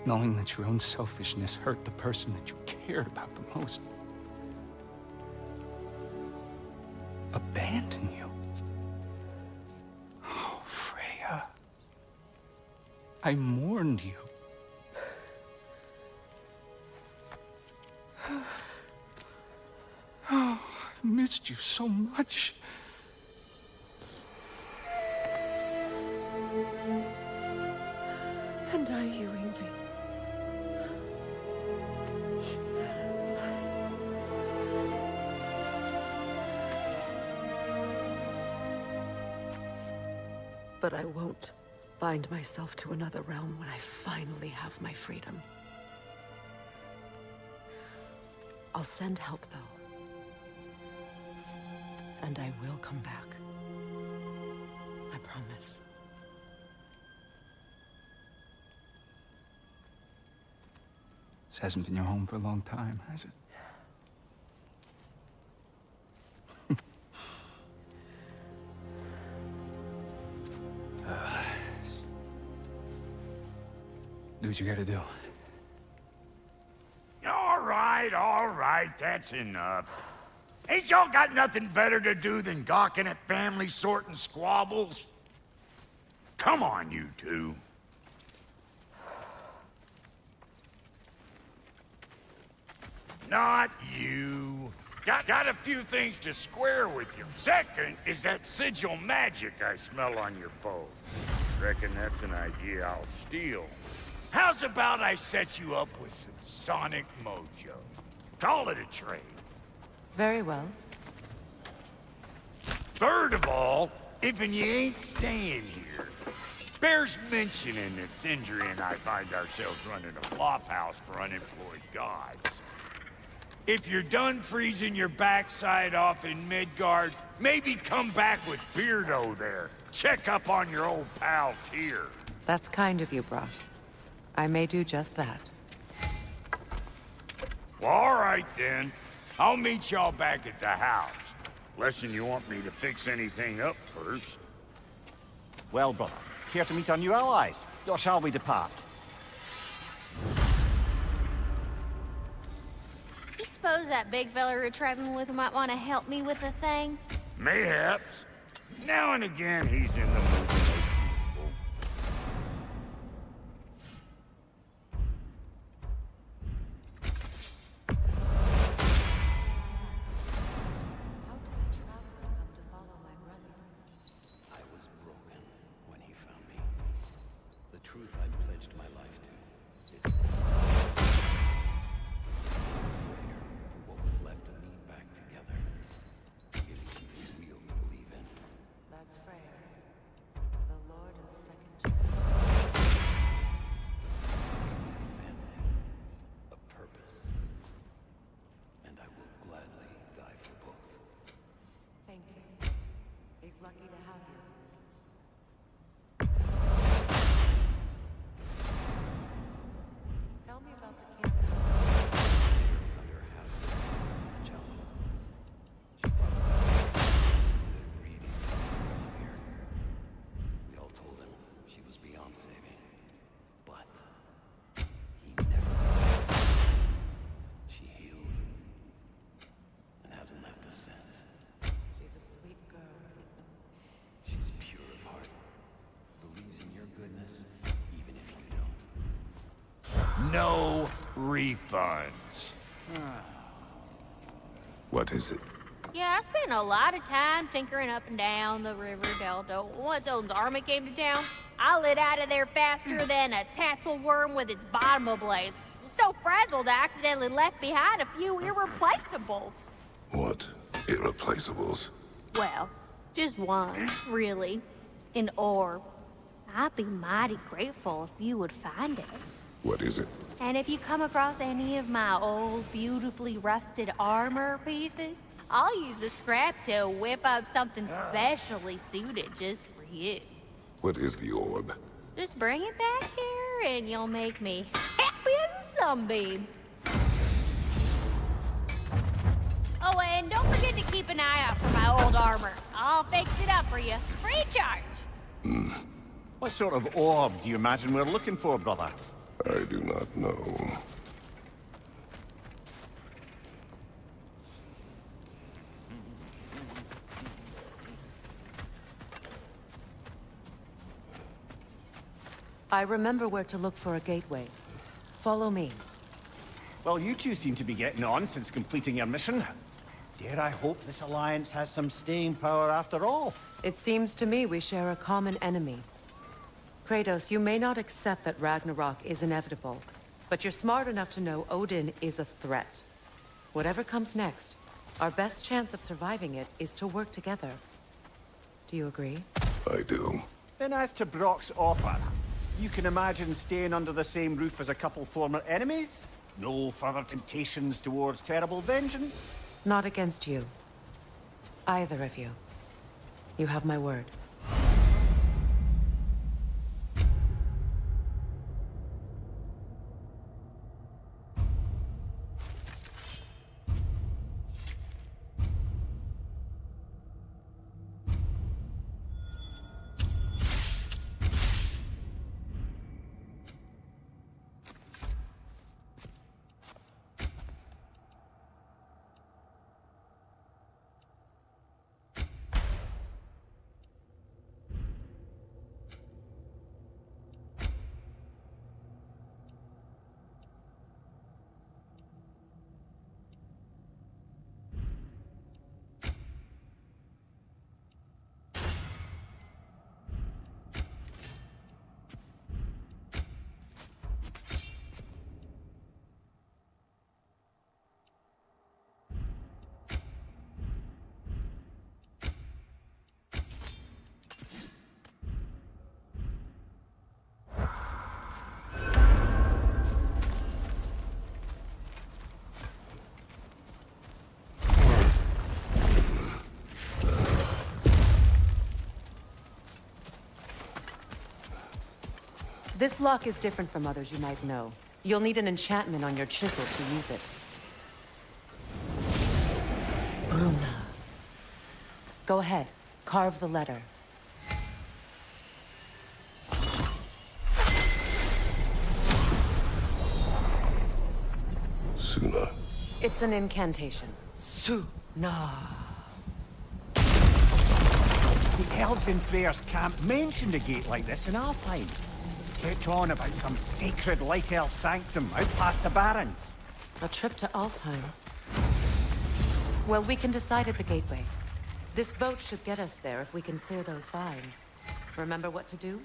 Knowing that your own selfishness hurt the person that you cared about the most. Abandon you. Oh, Freya. I mourned you. Oh, I've missed you so much. And are you, Ingvi? But I won't bind myself to another realm when I finally have my freedom. I'll send help, though. And I will come back. I promise. This hasn't been your home for a long time, has it? Do what you gotta do. All right, that's enough. Ain't y'all got nothing better to do than gawking at family sorting squabbles? Come on, you two. Not you. Got a few things to square with you. Second is that sigil magic I smell on your bow. Reckon that's an idea I'll steal. How's about I set you up with some sonic mojo? Call it a trade. Very well. Third of all, if you ain't staying here, bears mentioning that Sindri and I find ourselves running a flophouse for unemployed gods. If you're done freezing your backside off in Midgard, maybe come back with Beardo there. Check up on your old pal Tyr. That's kind of you, Brock. I may do just that. Well, all right then. I'll meet y'all back at the house. Less'n you want me to fix anything up first. Well, brother, care to meet our new allies? Or shall we depart? You suppose that big fella we're traveling with might want to help me with a thing? Mayhaps. Now and again, he's in the mood. No refunds. What is it? Yeah, I spent a lot of time tinkering up and down the river delta. Once Odin's army came to town, I lit out of there faster than a tassel worm with its bottom ablaze. So frazzled, I accidentally left behind a few irreplaceables. What? Irreplaceables? Well, just one, really. An orb. I'd be mighty grateful if you would find it. What is it? And if you come across any of my old, beautifully rusted armor pieces, I'll use the scrap to whip up something specially suited just for you. What is the orb? Just bring it back here and you'll make me happy as a sunbeam. Oh, and don't forget to keep an eye out for my old armor. I'll fix it up for you, free of charge. What sort of orb do you imagine we're looking for, brother? I do not know. I remember where to look for a gateway. Follow me. Well, you two seem to be getting on since completing your mission. Dare I hope this alliance has some staying power after all? It seems to me we share a common enemy. Kratos, you may not accept that Ragnarok is inevitable, but you're smart enough to know Odin is a threat. Whatever comes next, our best chance of surviving it is to work together. Do you agree? I do. Then as to Brock's offer, you can imagine staying under the same roof as a couple former enemies? No further temptations towards terrible vengeance? Not against you. Either of you. You have my word. This lock is different from others you might know. You'll need an enchantment on your chisel to use it. Bruna. Go ahead. Carve the letter. Suna. It's an incantation. Suna. The elves in Freyr's camp mentioned a gate like this in Alfheim. Kept on about some sacred light elf sanctum out past the Barrens. A trip to Alfheim. Well, we can decide at the gateway. This boat should get us there if we can clear those vines. Remember what to do?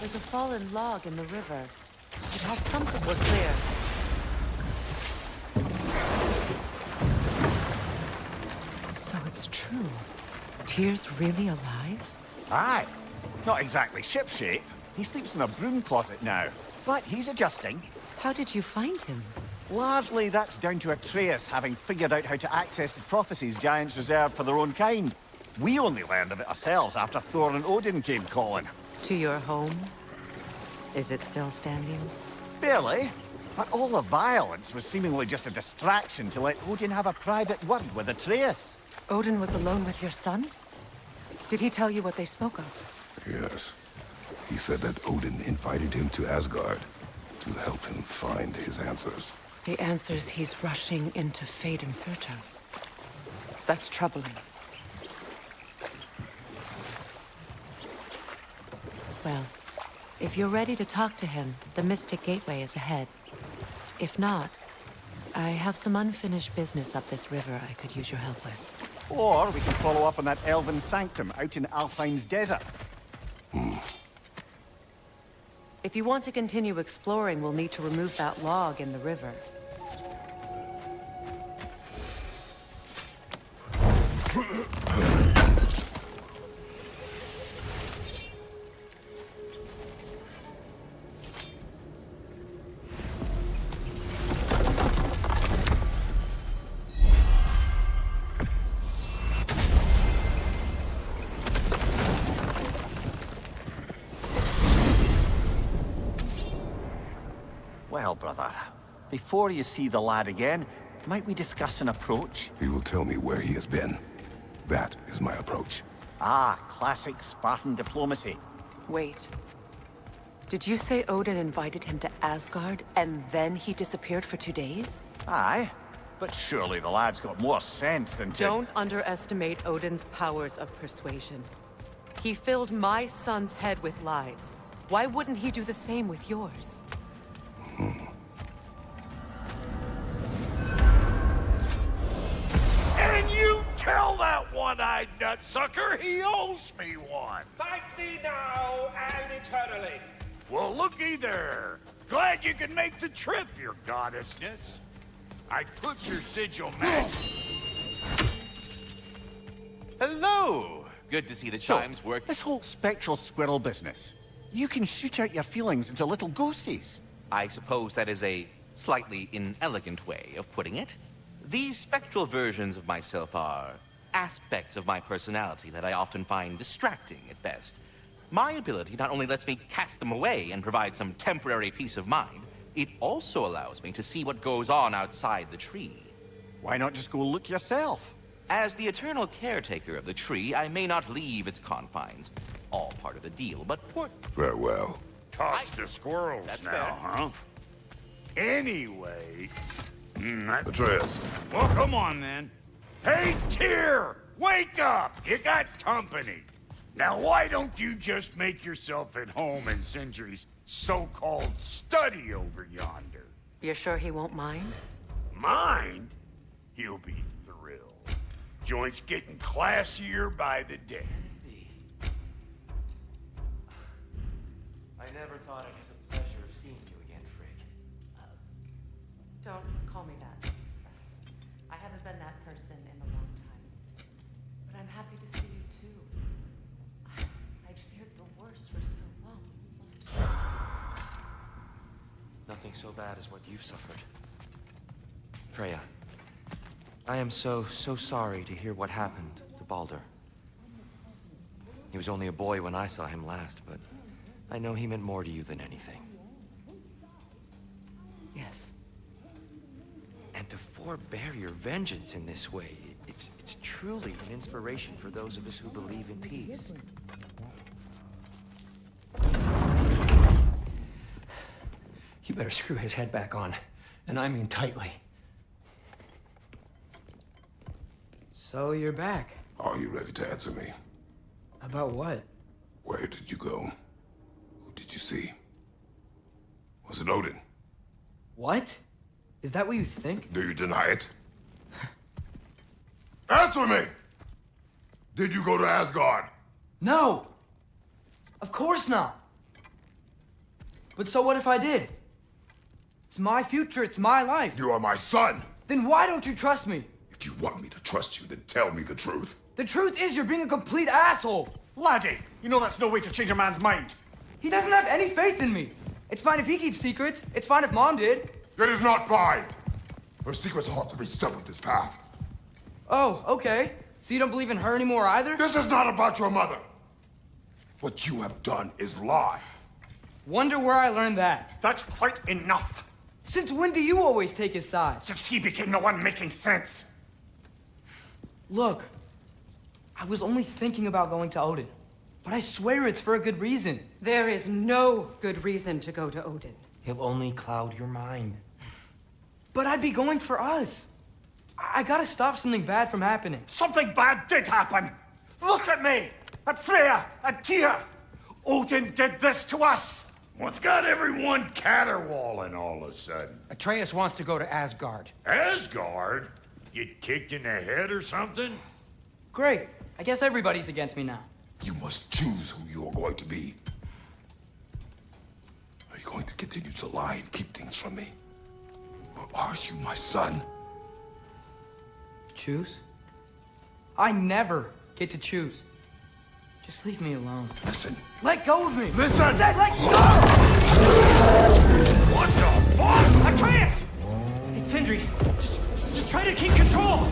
There's a fallen log in the river. It has something. We're clear. So it's true. Tyr's really alive? Aye. Not exactly shipshape. He sleeps in a broom closet now. But he's adjusting. How did you find him? Largely that's down to Atreus having figured out how to access the prophecies giants reserved for their own kind. We only learned of it ourselves after Thor and Odin came calling. To your home? Is it still standing? Barely. But all the violence was seemingly just a distraction to let Odin have a private word with Atreus. Odin was alone with your son? Did he tell you what they spoke of? Yes. He said that Odin invited him to Asgard to help him find his answers. The answers he's rushing into fate in search of. That's troubling. Well, if you're ready to talk to him, the Mystic Gateway is ahead. If not, I have some unfinished business up this river I could use your help with. Or we can follow up on that elven sanctum out in Alfine's desert. If you want to continue exploring, we'll need to remove that log in the river. Well, brother, before you see the lad again, might we discuss an approach? He will tell me where he has been. That is my approach. Ah, classic Spartan diplomacy. Wait. Did you say Odin invited him to Asgard, and then he disappeared for 2 days? Aye, but surely the lad's got more sense than to... Don't underestimate Odin's powers of persuasion. He filled my son's head with lies. Why wouldn't he do the same with yours? And you tell that one-eyed nutsucker he owes me one. Thank thee now and eternally. Well, looky there. Glad you can make the trip, your goddessness. I put your sigil magic. Hello! Good to see the chimes work. This whole spectral squirrel business, you can shoot out your feelings into little ghosties. I suppose that is a slightly inelegant way of putting it. These spectral versions of myself are aspects of my personality that I often find distracting at best. My ability not only lets me cast them away and provide some temporary peace of mind, it also allows me to see what goes on outside the tree. Why not just go look yourself? As the eternal caretaker of the tree, I may not leave its confines. All part of the deal, but Farewell. Talks to squirrels That's now, fair. huh? Anyway... Atreus. Well, come on, then. Hey, Tyr! Wake up! You got company. Now, why don't you just make yourself at home in Sindri's so-called study over yonder? You're sure he won't mind? Mind? He'll be thrilled. Joint's getting classier by the day. I never thought I'd have the pleasure of seeing you again, Frigg. Don't call me that. I haven't been that person in a long time. But I'm happy to see you too. I'd feared the worst for so long. Must have... Nothing so bad as what you've suffered. Freya, I am so sorry to hear what happened to Baldur. He was only a boy when I saw him last, but I know he meant more to you than anything. Yes. And to forbear your vengeance in this way, it's truly an inspiration for those of us who believe in peace. You better screw his head back on, and I mean tightly. So you're back. Are you ready to answer me? About what? Where did you go? Who did you see? Was it Odin? What? Is that what you think? Do you deny it? Answer me! Did you go to Asgard? No! Of course not! But so what if I did? It's my future, it's my life. You are my son! Then why don't you trust me? If you want me to trust you, then tell me the truth. The truth is you're being a complete asshole! Laddie, you know that's no way to change a man's mind. He doesn't have any faith in me. It's fine if he keeps secrets. It's fine if Mom did. It is not fine! Her secrets haunt every step of this path. Oh, okay. So you don't believe in her anymore either? This is not about your mother. What you have done is lie. Wonder where I learned that. That's quite enough. Since when do you always take his side? Since he became the one making sense. Look, I was only thinking about going to Odin. But I swear it's for a good reason. There is no good reason to go to Odin. He'll only cloud your mind. But I'd be going for us. I gotta stop something bad from happening. Something bad did happen! Look at me! At Freya! At Tyr! Odin did this to us! What's got everyone caterwauling all of a sudden? Atreus wants to go to Asgard. Asgard? Get kicked in the head or something? Great. I guess everybody's against me now. You must choose who you are going to be. Are you going to continue to lie and keep things from me? Or are you my son? Choose? I never get to choose. Just leave me alone. Listen. Let go of me! Listen! I said let go! What the fuck? Atreus! It's Sindri. Just try to keep control!